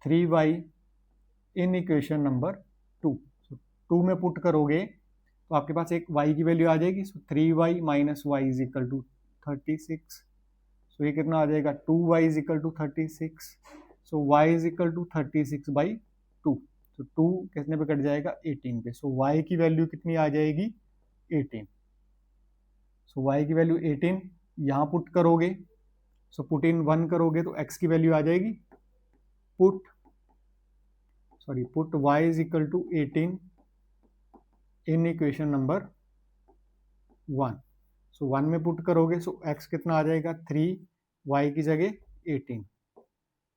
3y in equation number 2। So 2 में पुट करोगे तो आपके पास एक y की वैल्यू आ जाएगी। So 3y minus y is equal to 36। So ये कितना आ जाएगा 2y is equal to 36। So y is equal to 36/2। तो 2 कितने पे कट जाएगा 18 पे। सो y की वैल्यू कितनी आ जाएगी 18। सो y की वैल्यू 18 यहाँ पुट करोगे। सो पुट इन 1 करोगे तो x की वैल्यू आ जाएगी, put y is equal to 18 in equation number 1। So 1 में पुट करोगे, सो x कितना आ जाएगा 3, y की जगह 18,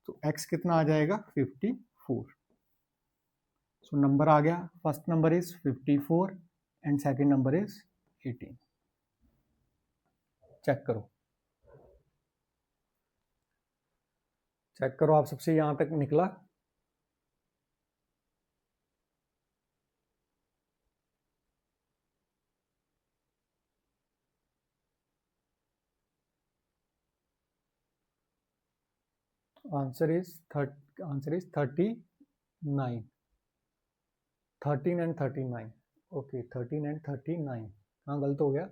तो x कितना आ जाएगा 54। सो नंबर आ गया, first number is 54 and second number is 18। Check करो, चेक करो आप सबसे यहाँ तक निकला। Answer is 39। 13 and 39। Okay 13 and 39। हाँ गलत हो गया।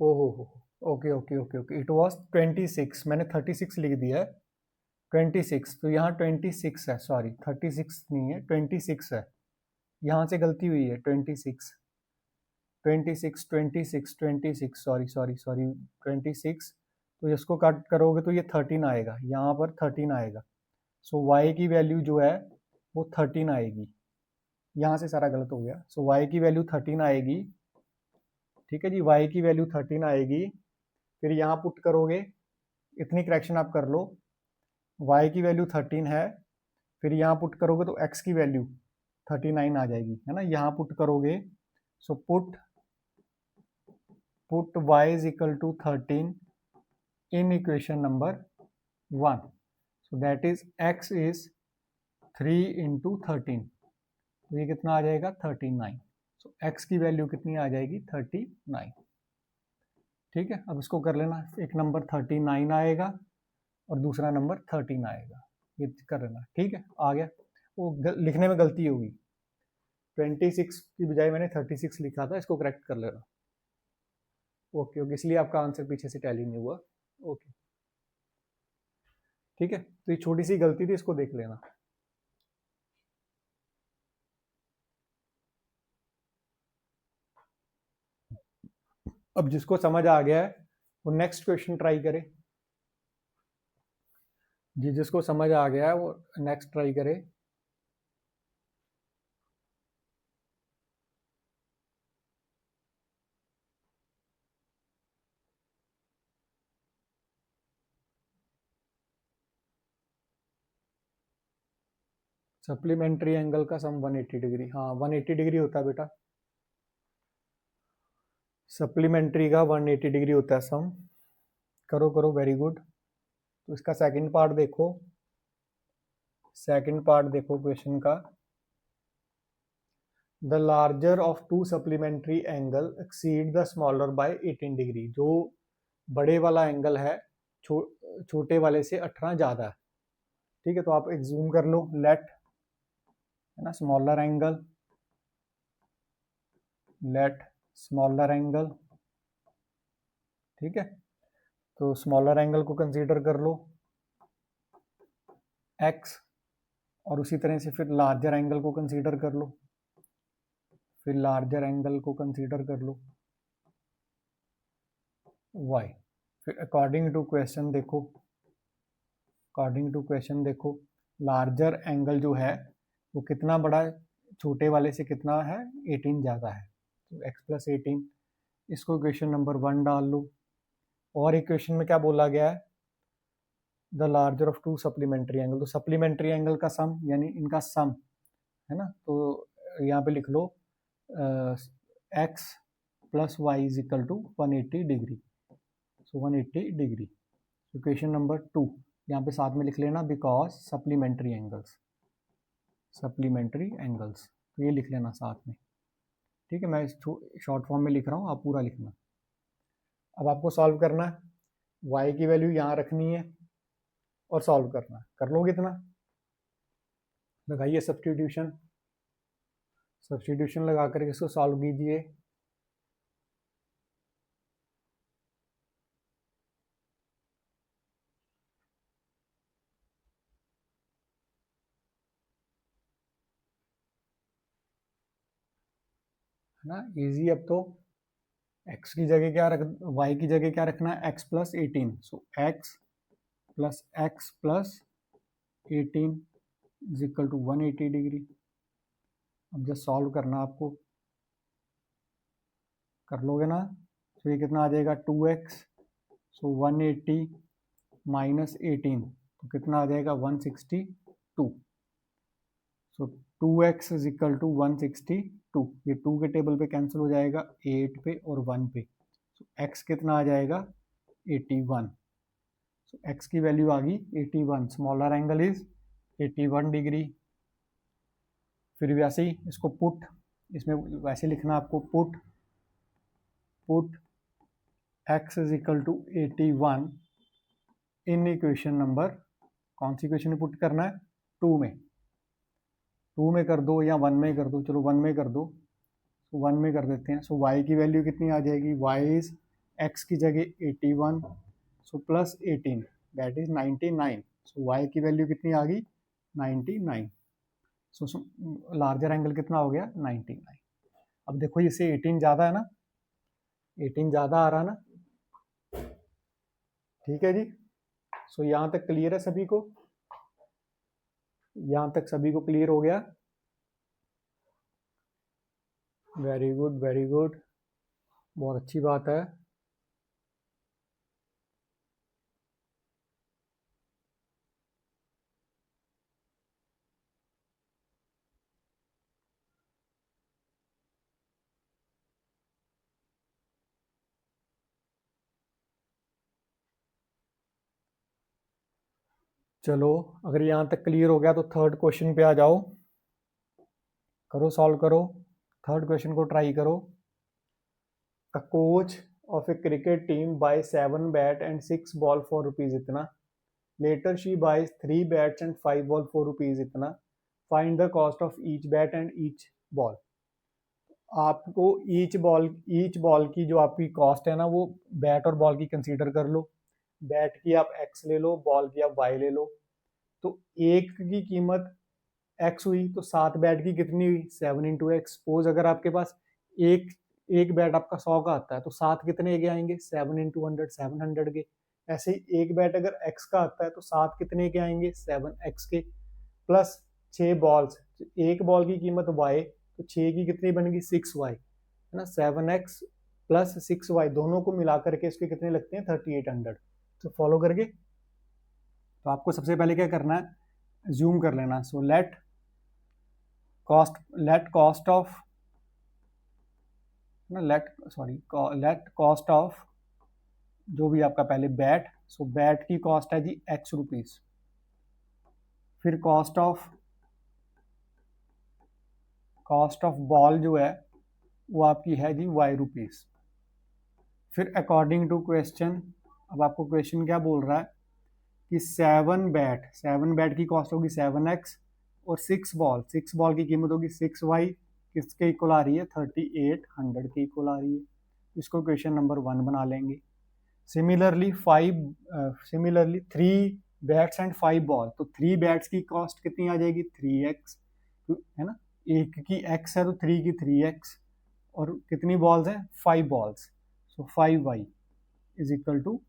ओहो हो। Okay okay okay okay, it was 26, मैंने 36 लिख दिया है। 26, तो यहाँ 26 है, सॉरी 36 नहीं है, 26 है, यहाँ से गलती हुई है। 26 26 26 26, सॉरी सॉरी सॉरी 26। तो इसको कट करोगे तो ये 13 आएगा, यहाँ पर 13 आएगा। सो y की वैल्यू जो है वो 13 आएगी। यहाँ से सारा गलत हो गया। सो y की वैल्यू 13 आएगी। ठीक है जी, y की वैल्यू 13 आएगी। फिर यहाँ पुट करोगे, इतनी करेक्शन आप कर लो, y की वैल्यू 13 है। फिर यहाँ पुट करोगे तो x की वैल्यू 39 आ जाएगी, है ना। यहाँ पुट करोगे, so put y is equal to 13 in equation number 1, so that is x is 3 into 13, तो ये कितना आ जाएगा 39। so x की वैल्यू कितनी आ जाएगी 39। ठीक है, अब इसको कर लेना, एक नंबर 39 आएगा और दूसरा नंबर 13 आएगा, ये कर लेना। ठीक है, आ गया। वो लिखने में गलती होगी, 26 की बजाय मैंने 36 लिखा था, इसको करेक्ट कर लेना। ओके ओके, इसलिए आपका आंसर पीछे से टैली नहीं हुआ। ओके ठीक है, तो ये छोटी सी गलती थी, इसको देख लेना। अब जिसको समझ आ गया है वो नेक्स्ट क्वेश्चन ट्राई करे। जी जिसको समझ आ गया है वो नेक्स्ट ट्राई करे। सप्लीमेंट्री एंगल का सम 180 डिग्री, हाँ 180 डिग्री होता है बेटा। सप्लीमेंट्री का 180 डिग्री होता है सम। करो करो, वेरी गुड। तो इसका सेकंड पार्ट देखो, सेकंड पार्ट देखो क्वेश्चन का। The larger of to supplementary angle exceed the smaller by 18 degree. जो बड़े वाला एंगल है छोटे वाले से 18 ज़्यादा है। ठीक है, तो आप एक जूम कर लो, लेट, है ना, smaller angle, let smaller angle. ठीक है, तो स्मॉलर एंगल को कंसीडर कर लो x, और उसी तरह से फिर लार्जर एंगल को कंसीडर कर लो, फिर लार्जर एंगल को कंसीडर कर लो y। फिर अकॉर्डिंग टू क्वेश्चन देखो, अकॉर्डिंग टू क्वेश्चन देखो, लार्जर एंगल जो है वो कितना बड़ा है, छोटे वाले से कितना है, 18 ज़्यादा है, तो x प्लस 18। इसको इक्वेशन नंबर 1 डाल लो। और इक्वेशन में क्या बोला गया है, the larger of to supplementary angle, तो सप्लीमेंट्री एंगल का सम यानी इनका सम, है ना। तो यहाँ पे लिख लो x plus y is equal to 180 degree, so 180 degree. Equation number 2 यहाँ पे साथ में लिख लेना, because supplementary angles, supplementary angles, तो ये लिख लेना साथ में। ठीक है, मैं शॉर्ट फॉर्म में लिख रहा हूँ, आप पूरा लिखना। अब आपको सॉल्व करना है, y की वैल्यू यहाँ रखनी है और सॉल्व करना है। कर लोगे इतना, लगाइए सब्स्टिट्यूशन, सब्स्टिट्यूशन लगा कर इसको सॉल्व कीजिए। है ना, इजी। अब तो x की जगह क्या रख, y की जगह क्या रखना है, x plus 18, so x plus 18 is equal to 180 degree. अब जस्ट सॉल्व करना आपको, कर लोगे ना, तो ये कितना आ जाएगा 2x, सो 180 माइनस 18, तो कितना आ जाएगा 162, सो 2x इज इक्वल टू 162। 2, ये 2 के टेबल पे कैंसिल हो जाएगा 8 पे और 1 पे, सो x कितना आ जाएगा 81, सो x की वैल्यू आ गई 81, स्मॉलर एंगल इज 81 डिग्री। फिर वैसे ही इसको पुट, इसमें वैसे लिखना आपको put x is equal to 81 in equation number, कौन सी इक्वेशन में पुट करना है, 2 में कर दो या 1 में कर दो, चलो 1 में कर दो, तो 1 में कर देते हैं। सो y की वैल्यू कितनी आ जाएगी, y इज x की जगह 81, so plus 18 that is 99, so y की वैल्यू कितनी आ गई 99, सो लार्जर एंगल कितना हो गया 99। अब देखो इससे 18 ज़्यादा है ना, 18 ज़्यादा आ रहा ना, ठीक है जी। सो यहाँ तक क्लियर है सभी को, यहाँ तक सभी को क्लियर हो गया, वेरी गुड वेरी गुड, बहुत अच्छी बात है। चलो अगर यहाँ तक क्लियर हो गया तो थर्ड क्वेश्चन पे आ जाओ, करो सॉल्व करो, थर्ड क्वेश्चन को ट्राई करो। A coach of a cricket team buy 7 bat and 6 ball for rupees इतना, later she buys 3 bats and 5 ball for rupees इतना, find the cost of each bat and each ball. आपको each ball की जो आपकी cost है ना, वो bat और बॉल की कंसीडर कर लो, बैट की आप x ले लो, बॉल की आप y ले लो, तो एक की कीमत x हुई तो 7 बैट की कितनी हुई 7 इंटू एक्स। सपोज अगर आपके पास एक एक बैट आपका 100 का आता है तो 7 कितने के आएंगे 7 इंटू 100 700 के। ऐसे ही एक बैट अगर x का आता है तो 7 कितने के आएंगे 7x के, प्लस 6 बॉल्स, एक बॉल की कीमत y, तो 6 की कितनी बनेगी 6y, है ना, 7x प्लस 6y दोनों को मिला करके इसके कितने लगते हैं 3800। तो फॉलो करके, तो आपको सबसे पहले क्या करना है, जूम कर लेना। So let cost of let cost of जो भी आपका पहले बैट, सो बैट की कॉस्ट है जी x रुपीज, फिर कॉस्ट ऑफ बॉल जो है वो आपकी है जी y रुपीज, फिर अकॉर्डिंग टू क्वेश्चन, अब आपको क्वेश्चन क्या बोल रहा है कि 7 बैट की कॉस्ट होगी 7x और 6 बॉल की कीमत होगी 6y, किसके इक्वल आ रही है 3800 के इक्वल आ रही है। इसको क्वेश्चन नंबर 1 बना लेंगे। सिमिलरली 3 बैट्स एंड 5 बॉल, तो 3 बैट्स की कॉस्ट कितनी आ जाएगी 3x, है ना, एक की x है तो 3 की 3x, और कितनी बॉल्स हैं 5 balls, so 5y is equal to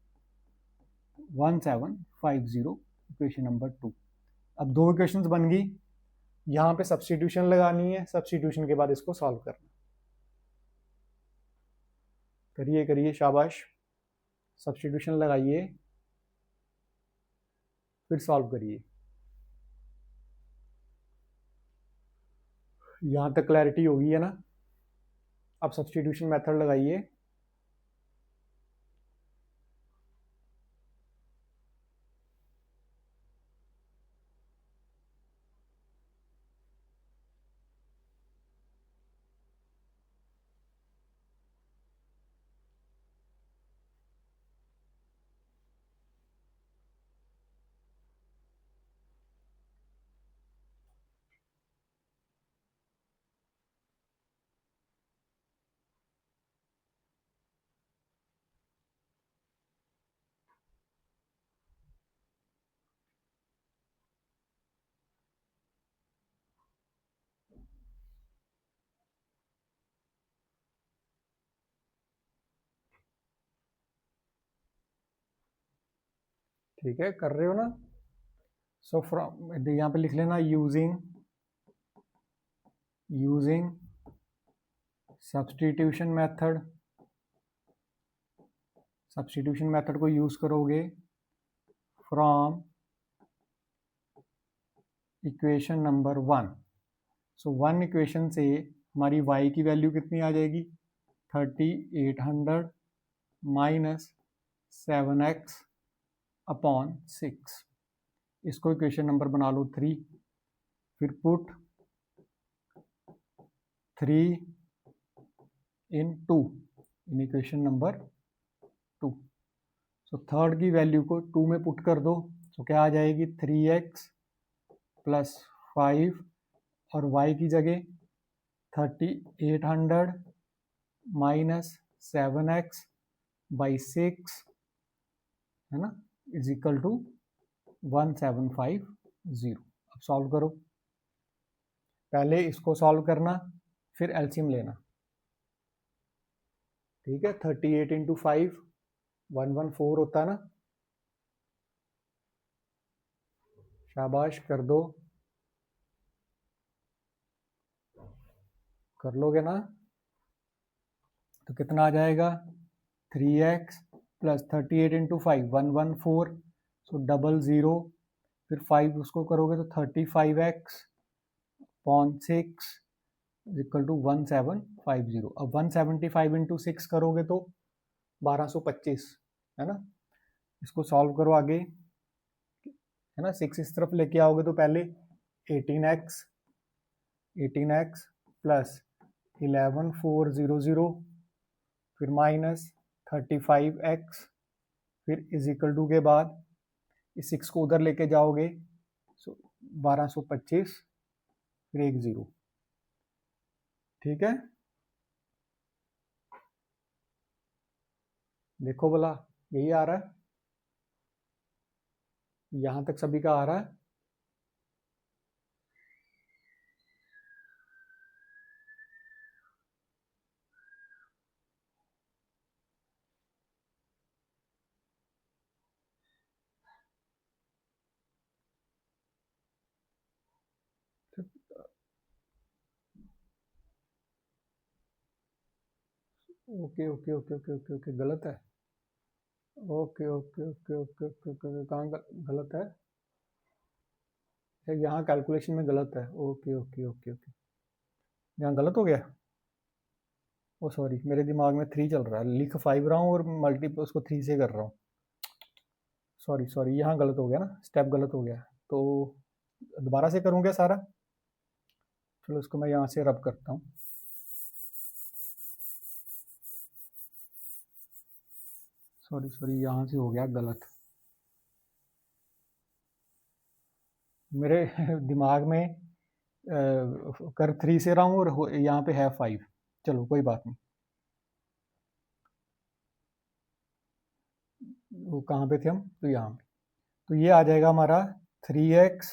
1750, equation number 2। अब 2 इक्वेशंस बन गई, यहाँ पे सब्स्टिट्यूशन लगानी है, सब्स्टिट्यूशन के बाद इसको सॉल्व करना, करिए करिए शाबाश, सब्स्टिट्यूशन लगाइए फिर सॉल्व करिए। यहाँ तक क्लैरिटी होगी है ना। अब सब्स्टिट्यूशन मेथड लगाइए, ठीक है कर रहे हो ना। सो फ्रॉम यहाँ पे लिख लेना यूजिंग सब्स्टिट्यूशन मेथड को यूज करोगे from equation number 1। So 1 equation से हमारी y की वैल्यू कितनी आ जाएगी 3800 माइनस 7x अपॉन 6। इसको इक्वेशन नंबर बना लो 3, फिर put 3 in 2 in equation number 2। So third की वैल्यू को 2 में पुट कर दो, तो क्या आ जाएगी 3x प्लस 5 और y की जगह 3800 माइनस 7x बाई 6 है ना इज इक्वल टू 1750। अब सॉल्व करो, पहले इसको सॉल्व करना फिर एलसीएम लेना। ठीक है, 38 इंटू 5 114 होता है ना, शाबाश कर दो, कर लोगे ना, तो कितना आ जाएगा 3x प्लस 38 इंटू 5 114, सो 00, फिर 5 उसको करोगे तो 35x अपॉन 6 इक्वल टू 1750। अब 175 इंटू 6 करोगे तो 1225 है ना। इसको सॉल्व करो आगे, है ना, 6 इस तरफ लेके आओगे तो पहले 18x प्लस 11400, फिर माइनस 35x, फिर इज इक्वल टू के बाद इस 6 को उधर लेके जाओगे, सो 1225, फिर 10। ठीक है, देखो बोला यही आ रहा है, यहां तक सभी का आ रहा है। Okay okay okay okay okay okay, गलत है। Okay okay okay okay okay okay, कहाँ गलत है? यहाँ कैलकुलेशन में गलत है। ओके ओके ओके ओके, यहाँ गलत हो गया। ओ सॉरी, मेरे दिमाग में 3 चल रहा है, लिख 5 रहा हूँ और मल्टीपल उसको 3 से कर रहा हूँ। सॉरी सॉरी, यहाँ गलत हो गया ना, स्टेप गलत हो गया, तो दोबारा से करूँ क्या सारा? चलो इसको मैं यहाँ से रब करता हूँ। सॉरी सॉरी, यहाँ से हो गया गलत, मेरे दिमाग में कर 3 से रहा हूँ और यहाँ पे है 5। चलो कोई बात नहीं, वो कहाँ पे थे हम, तो यहाँ पे, तो ये आ जाएगा हमारा 3x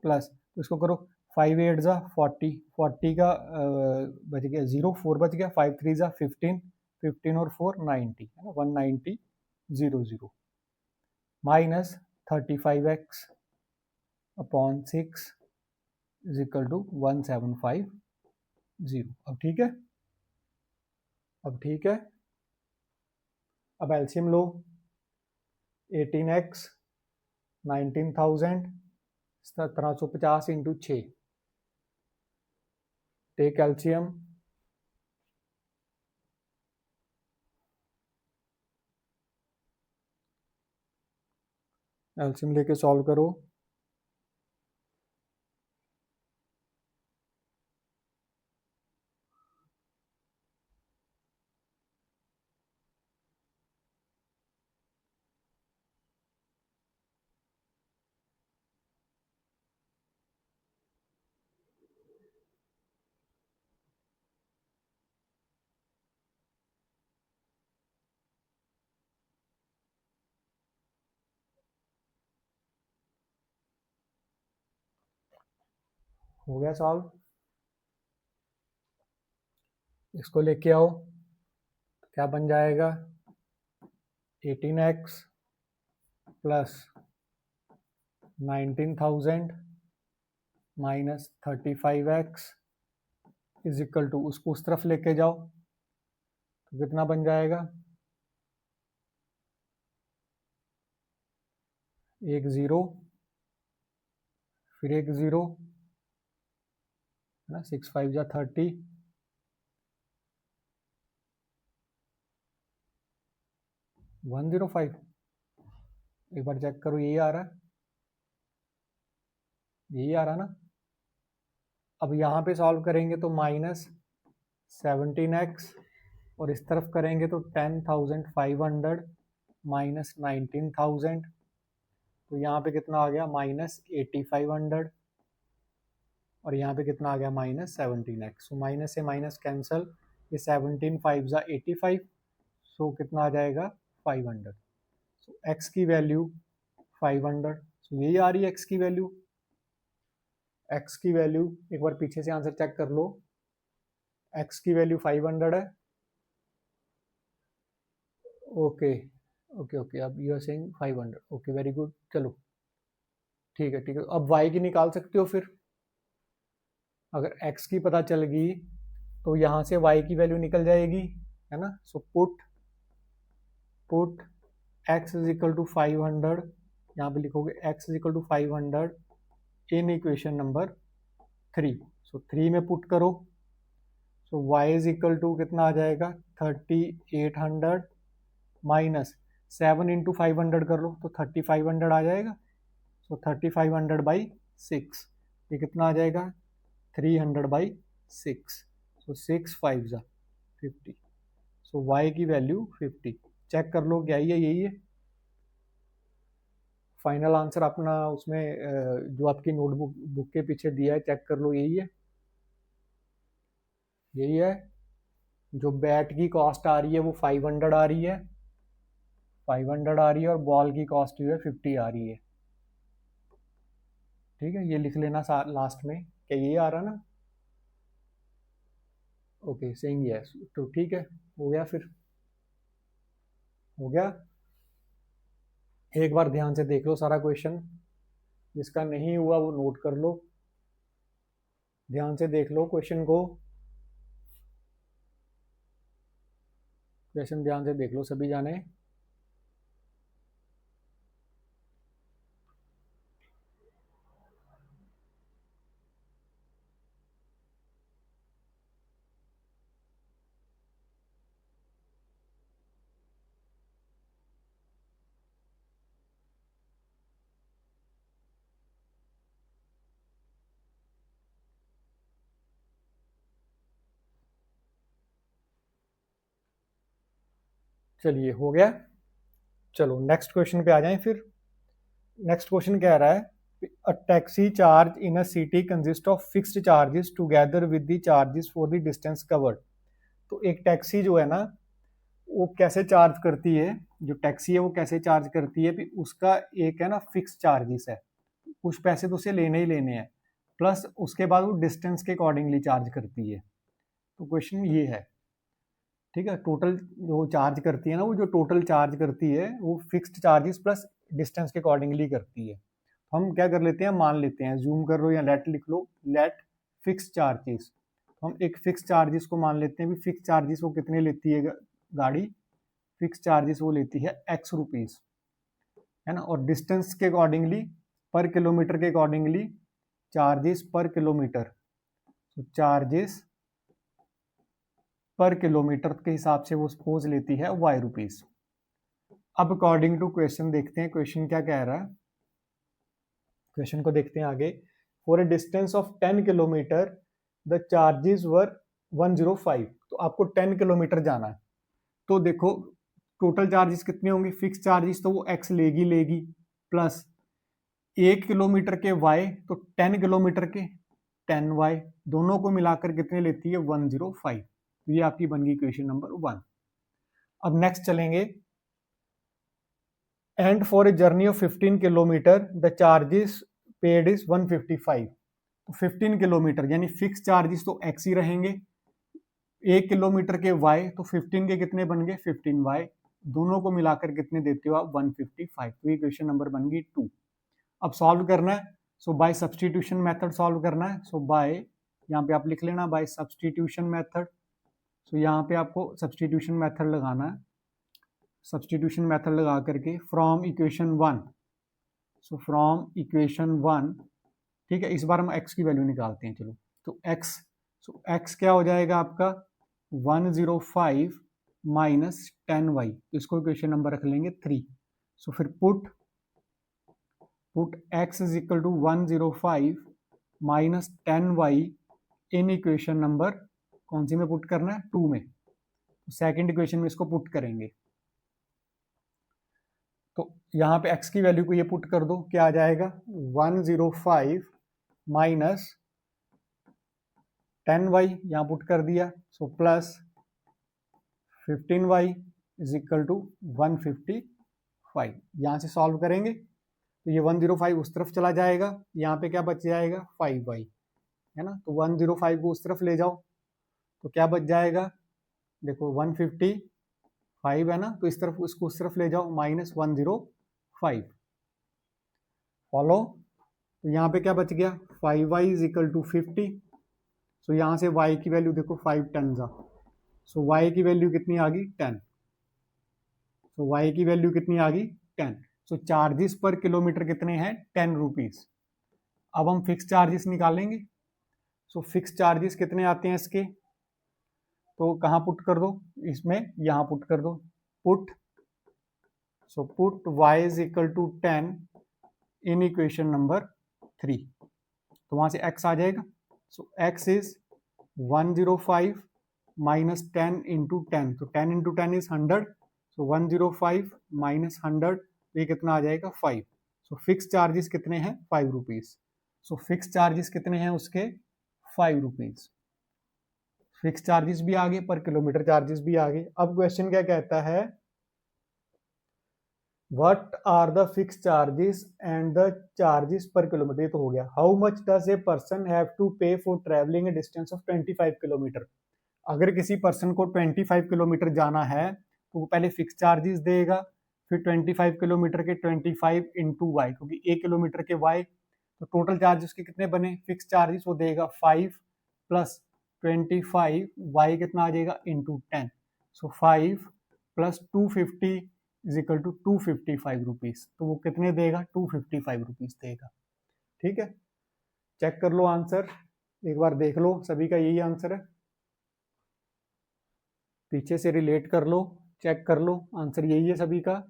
प्लस, तो इसको करो 5 8 जा 40, 40 का बच गया 0, 4 बच गया, 5 3 जा 15, 15 और 4 90 है ना, 190 00 minus 35x upon 6 is equal to 1750। अब ठीक है, अब ठीक है, अब एलसीएम लो, 18x 19,000 1750 into 6, take LCM, LCM लेके सॉल्व करो। हो गया सॉल्व, इसको लेके आओ, तो क्या बन जाएगा 18x plus 19,000 minus 35x is equal to, उसको उस तरफ लेके जाओ तो कितना बन जाएगा 10, फिर 10 है ना, 6 5 जा 30, 105, एक बार चेक करो, यही आ रहा है, यही आ रहा ना। अब यहाँ पे सॉल्व करेंगे तो -17x, और इस तरफ करेंगे तो 10,500 -19,000, तो यहाँ पे कितना आ गया -8,500, और यहाँ पे कितना आ गया -17x। सो माइनस से माइनस कैंसल, ये 17 5 ज़ा 85, सो कितना आ जाएगा 500। सो x की वैल्यू 500, सो यही आ रही है x की वैल्यू। x की वैल्यू एक बार पीछे से आंसर चेक कर लो, x की वैल्यू 500 है। ओके ओके ओके, अब you are saying 500, okay very good, चलो ठीक है ठीक है। अब y की निकाल सकते हो फिर, अगर x की पता चल गई तो यहाँ से y की वैल्यू निकल जाएगी, है ना। So put x is equal to 500, यहाँ पे लिखोगे x is equal to 500 in equation number 3। So 3 में पुट करो, so y is equal to कितना आ जाएगा 3800 माइनस 7 इंटू 500 कर लो तो 3500 आ जाएगा। सो 3500 बाई 6, ये कितना आ जाएगा 300 बाई 6, सो 6 5 ज़ा 50। सो y की वैल्यू 50, चेक कर लो क्या ये यही है फाइनल आंसर अपना। उसमें जो आपकी नोटबुक बुक के पीछे दिया है चेक कर लो, यही है, यही है। जो बैट की कॉस्ट आ रही है वो 500 आ रही है, 500 आ रही है, और बॉल की कॉस्ट जो है 50 आ रही है। ठीक है, ये लिख लेना लास्ट में, क्या ये आ रहा ना। ओके सेइंग यस, तो ठीक है, हो गया फिर, हो गया। एक बार ध्यान से देख लो सारा क्वेश्चन, जिसका नहीं हुआ वो नोट कर लो, ध्यान से देख लो क्वेश्चन को, क्वेश्चन ध्यान से देख लो सभी जाने। चलिए हो गया, चलो नेक्स्ट क्वेश्चन पे आ जाएं फिर। नेक्स्ट क्वेश्चन कह रहा है a taxi charge in a city consist of fixed charges together with the charges for the distance covered. तो एक टैक्सी जो है ना वो कैसे चार्ज करती है, जो टैक्सी है वो कैसे चार्ज करती है, भी उसका एक है ना फिक्स चार्जेस है, कुछ पैसे तो उसे लेने ही लेने हैं, प्लस उसके बाद वो डिस्टेंस के अकॉर्डिंगली चार्ज करती है। तो क्वेश्चन ये है, ठीक है, टोटल जो चार्ज करती है ना, वो जो टोटल चार्ज करती है वो फिक्स्ड चार्जेस प्लस डिस्टेंस के अकॉर्डिंगली करती है। हम क्या कर लेते हैं, मान लेते हैं, जूम कर लो या लेट लिख लो, लेट फिक्स चार्जेस। हम एक फिक्स चार्जेस को मान लेते हैं, भी फिक्स चार्जेस वो कितने लेती है गाड़ी, फिक्स चार्जेस वो लेती है x रुपीज़, है ना, और डिस्टेंस के अकॉर्डिंगली पर किलोमीटर के अकॉर्डिंगली चार्जेस पर किलोमीटर, तो चार्जेस पर किलोमीटर के हिसाब से वो सपोज लेती है y रुपीज़। अब अकॉर्डिंग टू क्वेश्चन देखते हैं क्वेश्चन क्या कह रहा है, क्वेश्चन को देखते हैं आगे। For a distance of 10 kilometre the charges were 105, तो आपको 10 किलोमीटर जाना है, तो देखो टोटल चार्जेस कितने होंगे, फिक्स चार्जेस तो वो x लेगी लेगी, प्लस 1 किलोमीटर के y, तो 10 किलोमीटर के 10y, दोनों को मिलाकर कितने लेती है 105। तो ये आपकी बन गई क्वेश्चन नंबर 1। अब नेक्स्ट चलेंगे, and for a journey of 15 kilometre the charges paid is 155। तो 15 किलोमीटर यानी फिक्स चार्जेस तो x ही रहेंगे, 1 किलोमीटर के y, तो 15 के कितने बन गए 15y, दोनों को मिलाकर कितने देते हो आप 155। तो ये क्वेश्चन नंबर बन गई 2। अब सॉल्व करना है, सो बाय सब्सटीट्यूशन मेथड सॉल्व करना है। सो बाय, यहाँ पे आप लिख लेना बाय सब्सटीट्यूशन मेथड। सो यहाँ पे आपको सब्सटीट्यूशन मेथड लगाना है, सब्सटीट्यूशन मेथड लगा करके from equation 1, so from equation 1, ठीक है, इस बार हम x की वैल्यू निकालते हैं, चलो। तो x, सो x क्या हो जाएगा आपका 105 माइनस 10y, तो इसको इक्वेशन नंबर रख लेंगे 3। सो फिर put x is equal to 105 minus 10y in equation number कौन सी में पुट करना है, 2 में। तो सेकेंड इक्वेशन में इसको पुट करेंगे, तो यहाँ पे x की वैल्यू को ये पुट कर दो, क्या आ जाएगा 105 माइनस 10y, यहाँ पुट कर दिया, so plus 15y is equal to 155। यहाँ से सॉल्व करेंगे तो ये 105 उस तरफ चला जाएगा, यहाँ पे क्या बच जाएगा 5y, है ना। तो 105 को उस तरफ ले जाओ तो क्या बच जाएगा, देखो 155 है ना, तो इस तरफ उसको उस तरफ ले जाओ, माइनस 105। फॉलो, तो यहाँ पे क्या बच गया 5y इज इक्वल टू 50। सो यहाँ से y की वैल्यू देखो 5 टन जा, सो y की वैल्यू कितनी आ गई 10। सो y की वैल्यू कितनी आ गई 10। सो चार्जेस पर किलोमीटर कितने हैं 10 रुपीज। अब हम फिक्स चार्जेस निकालेंगे। सो फिक्स चार्जेस कितने आते हैं इसके, तो कहाँ पुट कर दो, इसमें यहाँ पुट कर दो, put, so put y is equal to 10 in equation number 3, तो वहां से x आ जाएगा। So x is 105 minus 10 into 10, तो 10 इंटू 10 इज 100, सो 105 माइनस 100, तो ये कितना आ जाएगा 5। सो फिक्स चार्जेस कितने हैं 5 रुपीज। सो फिक्स चार्जेस कितने हैं उसके 5 रुपीज। फिक्स चार्जेस भी आ गए, पर किलोमीटर चार्जेस भी आ गए। अब क्वेश्चन क्या कहता है, what are the fix charges and the charges per kilometre, ये तो हो गया। How much does a person have to pay for travelling a distance of 25 kilometre. अगर किसी पर्सन को 25 किलोमीटर जाना है तो वो पहले फिक्स चार्जेस देगा, फिर 25 किलोमीटर के 25 इंटू वाई, क्योंकि 1 किलोमीटर के वाई, तो टोटल चार्जेस के कितने बने फिक्स चार्जेस, वो देगा 5 प्लस 25, वाई कितना आ जाएगा into 10, so 5 plus 250 is equal to 255 rupees. तो वो कितने देगा 255 रुपीज देगा। ठीक है, चेक कर लो आंसर, एक बार देख लो, सभी का यही आंसर है, पीछे से रिलेट कर लो, चेक कर लो, आंसर यही है सभी का।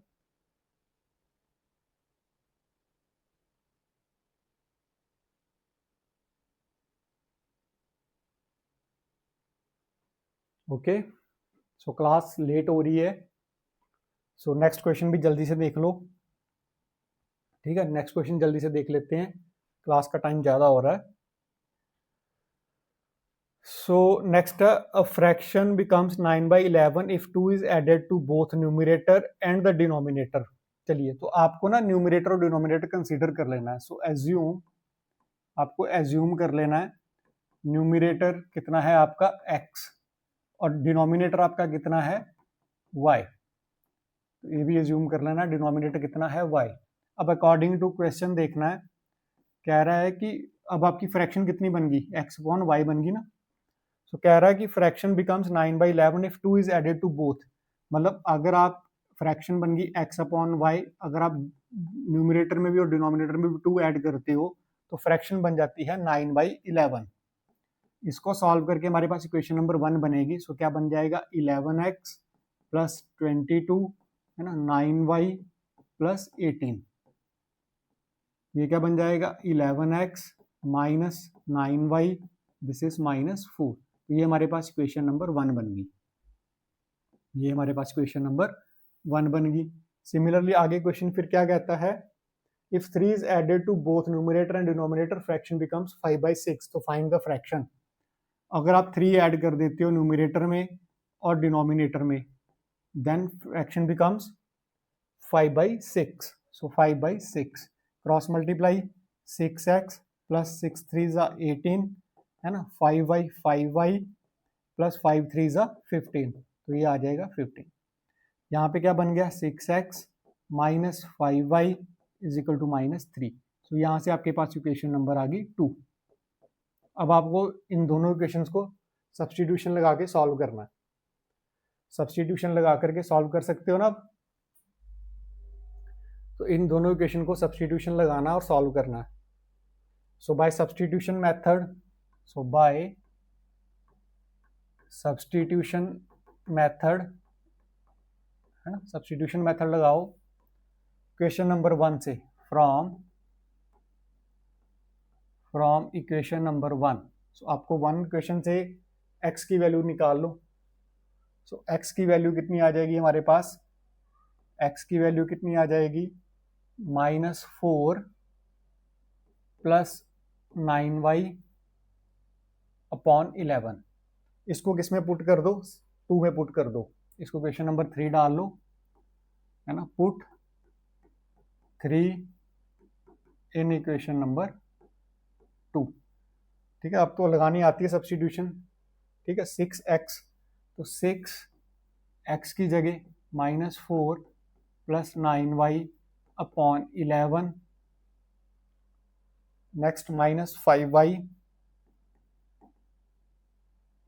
ओके, सो क्लास लेट हो रही है, सो नेक्स्ट क्वेश्चन भी जल्दी से देख लो। ठीक है, नेक्स्ट क्वेश्चन जल्दी से देख लेते हैं, क्लास का टाइम ज्यादा हो रहा है। So next, a fraction becomes 9/11 if 2 is added to both numerator and the denominator. चलिए, तो आपको ना न्यूमरेटर और डिनोमिनेटर कंसीडर कर लेना है। सो एज्यूम, आपको एज्यूम कर लेना है न्यूमरेटर कितना है आपका x और डिनोमिनेटर आपका कितना है y। तो ये भी एज्यूम कर लेना डिनोमिनेटर कितना है y। अब अकॉर्डिंग टू क्वेश्चन देखना है, कह रहा है कि अब आपकी फ्रैक्शन कितनी बन गई x अपॉन y बन गई ना। सो कह रहा है कि fraction becomes 9/11 if 2 is added to both. मतलब अगर आप फ्रैक्शन बन गई x अपॉन y, अगर आप न्यूमरेटर में भी और डिनोमिनेटर में भी 2 ऐड करते हो तो फ्रैक्शन बन जाती है 9/11। इसको सॉल्व करके हमारे पास इक्वेशन नंबर 1 बनेगी। सो क्या बन जाएगा 11x प्लस 22, है ना, 9y प्लस 18। ये क्या बन जाएगा 11x minus 9y, this is minus 4। तो ये हमारे पास इक्वेशन नंबर 1 बन गई, ये हमारे पास इक्वेशन नंबर 1 बन गई। सिमिलरली आगे क्वेश्चन फिर क्या कहता है, if 3 is added to both numerator and denominator fraction becomes 5/6, तो फाइंड द फ्रैक्शन। अगर आप 3 ऐड कर देते हो न्यूमरेटर में और डिनोमिनेटर में, देन फ्रैक्शन बिकम्स 5/6। सो 5/6 क्रॉस मल्टीप्लाई 6x प्लस 6 3 18, है ना, 5y 5y प्लस 5 3 15, तो ये आ जाएगा 15। यहाँ पे क्या बन गया 6x minus 5y is equal to minus 3। तो यहाँ से आपके पास इक्वेशन नंबर आ गई 2। अब आपको इन दोनों इक्वेशंस को सब्स्टिट्यूशन लगा के सॉल्व करना है। सब्स्टिट्यूशन लगा करके सॉल्व कर सकते हो ना, तो इन दोनों इक्वेशन को सब्स्टिट्यूशन लगाना और सॉल्व करना है। सो बाय सब्स्टिट्यूशन मेथड, सो बाय सब्स्टिट्यूशन मेथड है ना। सब्स्टिट्यूशन मेथड लगाओ इक्वेशन नंबर 1 से, फ्रॉम इक्वेशन नंबर 1। सो आपको 1 इक्वेशन से x की वैल्यू निकाल लो। सो x की वैल्यू कितनी आ जाएगी हमारे पास, x की वैल्यू कितनी आ जाएगी, -4 + 9y अपॉन 11। इसको किस में पुट कर दो, 2 में पुट कर दो। इसको क्वेश्चन नंबर 3 डाल लो, है ना। Put 3 in equation number 2। ठीक है, अब तो लगानी आती है सब्स्टिट्यूशन। ठीक है, 6x, तो 6x की जगह -4 + 9y upon 11, next -5y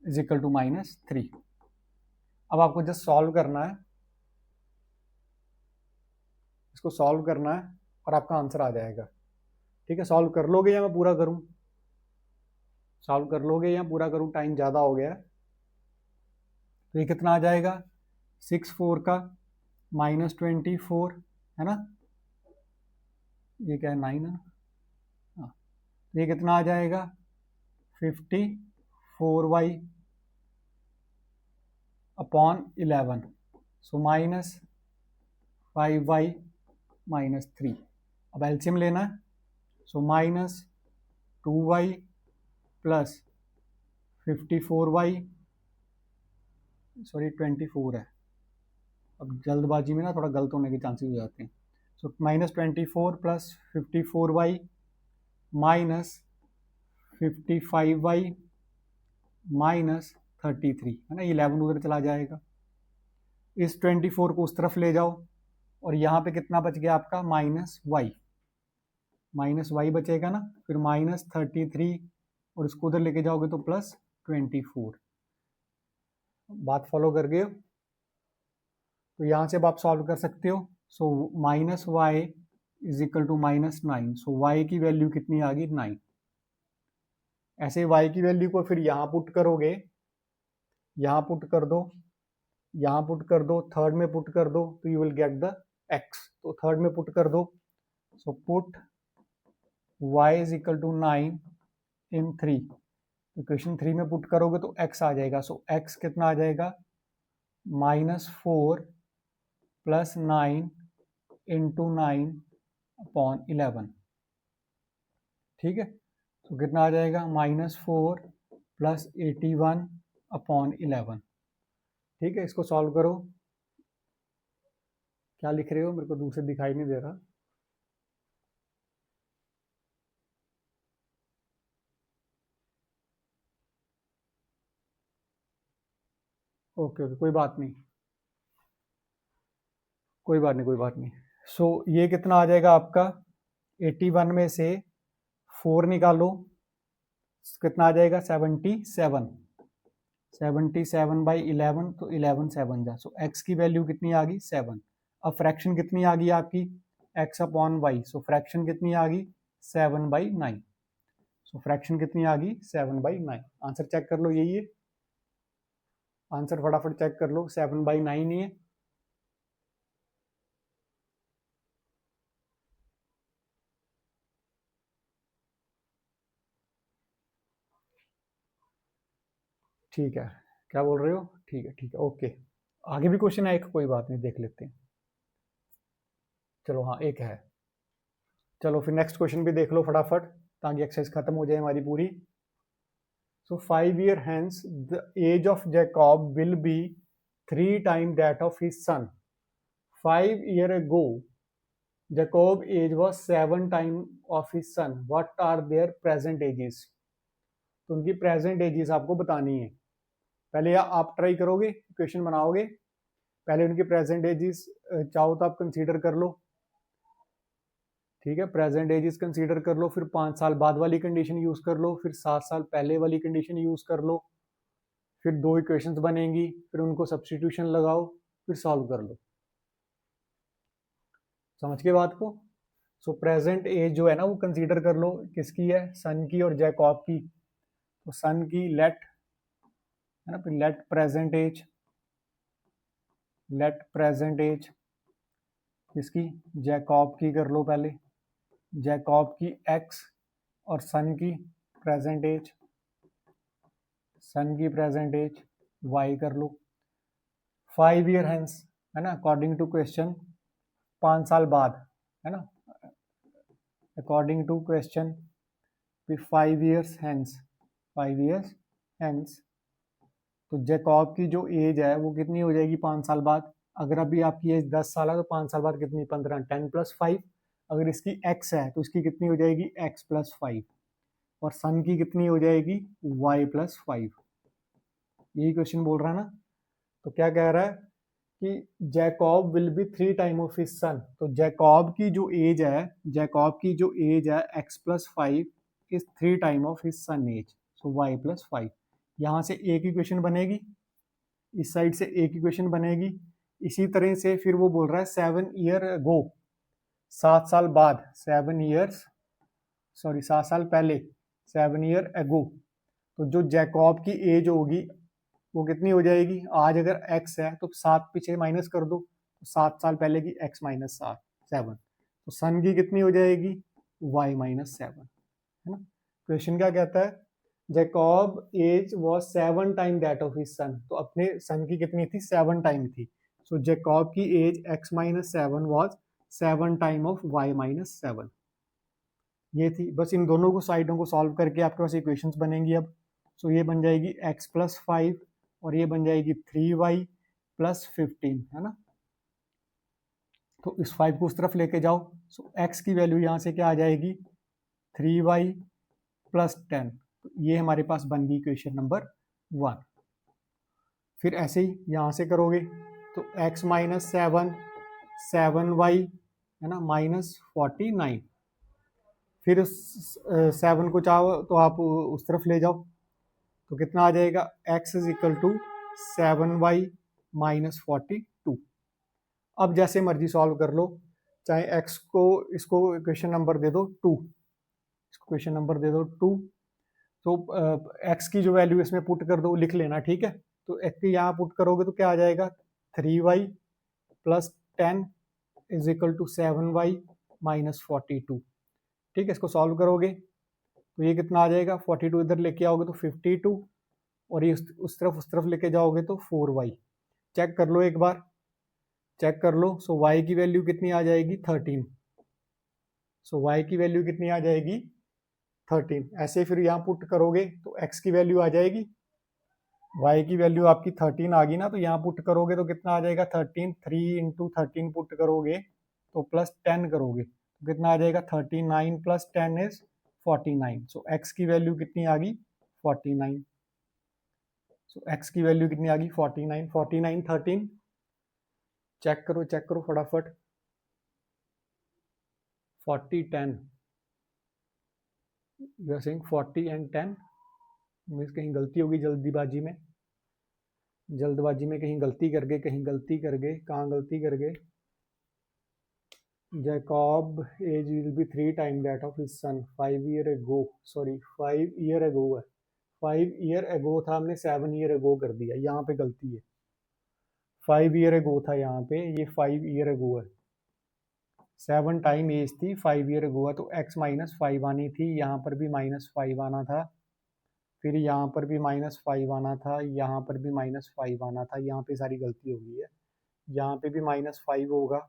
is equal to -3। अब आपको जस्ट सॉल्व करना है, इसको सॉल्व करना है और आपका आंसर आ जाएगा। ठीक है, सॉल्व कर लोगे या मैं पूरा करूं, सॉल्व कर लोगे या पूरा करूं, टाइम ज़्यादा हो गया है। तो ये कितना आ जाएगा, 6/4 का -24, है ना। ये क्या है, 9 है ना। हाँ, ये कितना आ जाएगा, 54y अपॉन 11, सो -5y -3। अब एलसीएम लेना है, सो -2y + 54y, सॉरी 24 है। अब जल्दबाजी में ना थोड़ा गलत होने के चांसेस हो जाते हैं। सो -24 + 54y -55y -33, है ना। 11 उधर चला जाएगा, इस 24 को उस तरफ ले जाओ और यहाँ पे कितना बच गया आपका, -y बचेगा ना। फिर -33 और इसको उधर लेके जाओगे तो +24। बात फॉलो कर गए हो, तो यहाँ से अब आप सॉल्व कर सकते हो। So -y is equal to -9, so y की वैल्यू कितनी आ गई, 9। ऐसे y की वैल्यू को फिर यहाँ पुट करोगे, यहाँ पुट कर दो, यहाँ पुट कर दो, थर्ड में पुट कर दो, तो you will get the x। तो थर्ड में पुट कर दो, so put y is equal to 9 in 3। Equation 3 में पुट करोगे तो x आ जाएगा। सो x कितना आ जाएगा, -4 + 9 इंटू 9 अपॉन 11। ठीक है, तो कितना आ जाएगा, -4 + 81 अपॉन 11। ठीक है, इसको सॉल्व करो। क्या लिख रहे हो, मेरे को दूर से दिखाई नहीं दे रहा। ओके ओके, कोई बात नहीं, कोई बात नहीं, कोई बात नहीं। सो ये कितना आ जाएगा आपका, 81 में से 4 निकालो, कितना आ जाएगा, 77। 77/11, तो 11 7 जा। सो x की वैल्यू कितनी आ गई, 7। अब फ्रैक्शन कितनी आ गई आपकी, x अपॉन y। सो फ्रैक्शन कितनी आ गई, 7/9। सो फ्रैक्शन कितनी आ गई, 7/9। आंसर चेक कर लो, यही है आंसर, फटाफट चेक कर लो, 7/9 ही है। ठीक है, क्या बोल रहे हो, ठीक है ठीक है, ओके। आगे भी क्वेश्चन है एक, कोई बात नहीं, देख लेते हैं। चलो हाँ, एक है, चलो फिर नेक्स्ट क्वेश्चन भी देख लो फटाफट, ताकि एक्सरसाइज खत्म हो जाए हमारी पूरी। सो 5 years hence the age of Jacob will be 3 times that of his son. 5 years ago Jacob age was 7 times of his son. What are their present ages? तो उनकी प्रेजेंट एजेस आपको बतानी है। पहले आप ट्राई करोगे, क्वेश्चन बनाओगे, पहले उनकी प्रेजेंट एजेस चाहो तो आप कंसीडर कर लो। ठीक है, प्रेजेंट एजेस कंसीडर कर लो, फिर 5 साल बाद वाली कंडीशन यूज कर लो, फिर 7 साल पहले वाली कंडीशन यूज कर लो, फिर 2 इक्वेशंस बनेंगी, फिर उनको सब्स्टिट्यूशन लगाओ, फिर सॉल्व कर लो। समझ के बात को। सो प्रेजेंट एज जो है ना, वो कंसीडर कर लो, किसकी है, सन की और जैकॉब की। तो सन की लेट, है ना, फिर let present age let present age किसकी, जैकॉब की कर लो पहले, जैकॉब की x और सन की प्रेजेंट एज, सन की प्रेजेंट एज y कर लो। 5 ईयर हेंस है ना, अकॉर्डिंग टू क्वेश्चन 5 साल बाद है ना, according to question 5 years hence, 5 years hence, तो जैकॉब की जो एज है वो कितनी हो जाएगी 5 साल बाद। अगर अभी आपकी एज 10 साल है तो 5 साल बाद कितनी, 15, 10 + 5। अगर इसकी x है तो इसकी कितनी हो जाएगी, x + 5, और सन की कितनी हो जाएगी, y + 5। यही क्वेश्चन बोल रहा है ना। तो क्या कह रहा है कि Jakob will be 3 time of his son, तो जैकॉब की जो एज है, जैकॉब की जो एज है x + 5 is 3 time of his son age, so y + 5। यहाँ से एक इक्वेशन बनेगी, इस साइड से एक इक्वेशन बनेगी। इसी तरह से फिर वो बोल रहा है 7 ईयर अगो, 7 साल बाद, 7 साल पहले, 7 ईयर अगो। तो जो जैकॉब की एज होगी वो कितनी हो जाएगी, आज अगर x है तो 7 पीछे माइनस कर दो, तो 7 साल पहले की x - 7, तो सन की कितनी हो जाएगी, y - 7, है ना। क्वेश्चन क्या कहता है, Jacob age was 7 time that of his son, तो अपने सन की कितनी थी, 7 टाइम थी। सो जैकॉब की age x - 7 was 7 time of y - 7। ये थी, बस इन दोनों को साइडों को सॉल्व करके आपके पास इक्वेशंस बनेंगी अब। सो ये बन जाएगी x + 5 और ये बन जाएगी 3y + 15, है ना। तो इस 5 को उस तरफ लेके जाओ, सो x की वैल्यू यहाँ से क्या आ जाएगी, 3y + 10। तो ये हमारे पास बन गई इक्वेशन नंबर 1। फिर ऐसे ही यहाँ से करोगे तो x - 7, 7y है ना, -49। फिर 7 को चाहो तो आप उस तरफ ले जाओ, तो कितना आ जाएगा, x = 7y - 42। अब जैसे मर्जी सॉल्व कर लो, चाहे x को, इसको क्वेश्चन नंबर दे दो 2, इसको क्वेश्चन नंबर दे दो 2, तो x की जो वैल्यू इसमें पुट कर दो, लिख लेना, ठीक है। तो x की यहाँ पुट करोगे तो क्या आ जाएगा, 3y + 10 = 7y - 42। ठीक है, इसको सॉल्व करोगे तो ये कितना आ जाएगा, 42 इधर लेके आओगे तो 52, और ये उस तरफ लेके जाओगे तो 4y। चेक कर लो एक बार, चेक कर लो। सो y की वैल्यू कितनी आ जाएगी, 13। सो y की वैल्यू कितनी आ जाएगी, 13। ऐसे फिर यहाँ पुट करोगे तो x की वैल्यू आ जाएगी, y की वैल्यू आपकी 13 आ गई ना, तो यहाँ पुट करोगे तो कितना आ जाएगा, 13, 3 × 13 पुट करोगे तो +10 करोगे तो कितना आ जाएगा, 39 + 10 इज 49। सो x की वैल्यू कितनी आ गई, 49। सो x की वैल्यू कितनी आ गई, 49, 49, 13। चेक करो फटाफट, 40, 10, you are saying 40 and 10, means कहीं गलती होगी जल्दबाजी में, कहीं गलती कर गए, कहाँ गलती कर गए। Jacob age will be 3 time that of his son 5 year ago, sorry 5 year ago है, 5 ईयर अगो था, हमने 7 ईयर अगो कर दिया, यहाँ पे गलती है, 5 ईयर अगो था यहाँ पे, ये 5 ईयर अगो है, 7 टाइम एज थी, 5 ईयर अगो है, तो x - 5 आनी थी, यहाँ पर भी -5 आना था, फिर यहाँ पर भी -5 आना था, यहाँ पर भी -5 आना था, यहाँ पे सारी गलती हो गई है, यहाँ पे भी -5 होगा,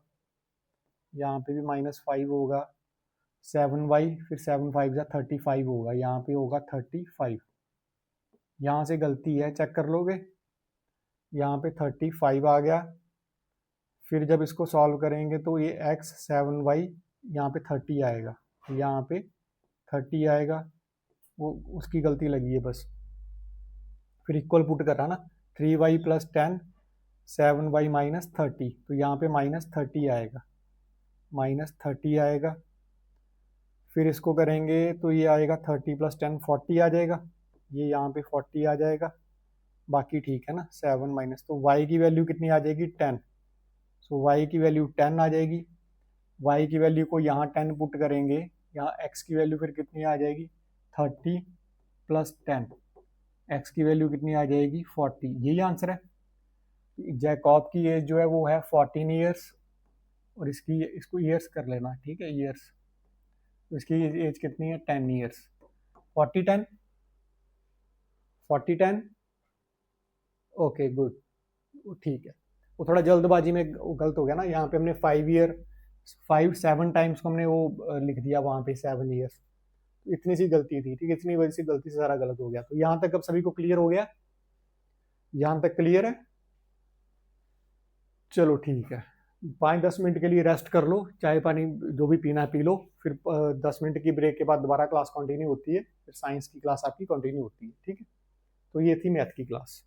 यहाँ पे भी -5 होगा, 7y, फिर 7 5 जा 35 होगा, यहाँ पे होगा 35, यहाँ से गलती है, चेक कर लोगे, यहाँ पे 35 आ गया। फिर जब इसको सॉल्व करेंगे तो ये x 7y यहाँ पे 30 आएगा, यहाँ पे 30 आएगा, वो उसकी गलती लगी है बस। फिर इक्वल पुट कर रहा ना, 3y + 10, 7y - 30, तो यहाँ पे -30 आएगा, -30 आएगा। फिर इसको करेंगे तो ये आएगा 30 + 10 40 आ जाएगा, ये यहाँ पे 40 आ जाएगा, बाकी ठीक है ना, 7 माइनस, तो y की वैल्यू कितनी आ जाएगी, 10। सो y की वैल्यू 10 आ जाएगी, y की वैल्यू को यहाँ 10 पुट करेंगे, यहाँ x की वैल्यू फिर कितनी आ जाएगी, 30 + 10, x की वैल्यू कितनी आ जाएगी, 40, यही आंसर है। जैकॉब की एज जो है वो है 14 ईयर्स, और इसको ईयर्स कर लेना, ठीक है, ईयर्स। तो इसकी एज कितनी है, 10 ईयर्स। 40 10 40 10, ओके गुड, ठीक है। वो थोड़ा जल्दबाजी में गलत हो गया ना, यहाँ पे हमने 5 ईयर 5 7 टाइम्स को हमने वो लिख दिया, वहाँ पे 7 ईयर्स, तो इतनी सी गलती थी, ठीक है, इतनी वजह से गलती से सारा गलत हो गया। तो यहाँ तक अब सभी को क्लियर हो गया, यहाँ तक क्लियर है? चलो ठीक है, 5-10 मिनट के लिए रेस्ट कर लो, चाय पानी जो भी पीना है पी लो, फिर 10 मिनट की ब्रेक के बाद दोबारा क्लास कंटिन्यू होती है, फिर साइंस की क्लास आपकी कंटिन्यू होती है, ठीक है। तो ये थी मैथ की क्लास।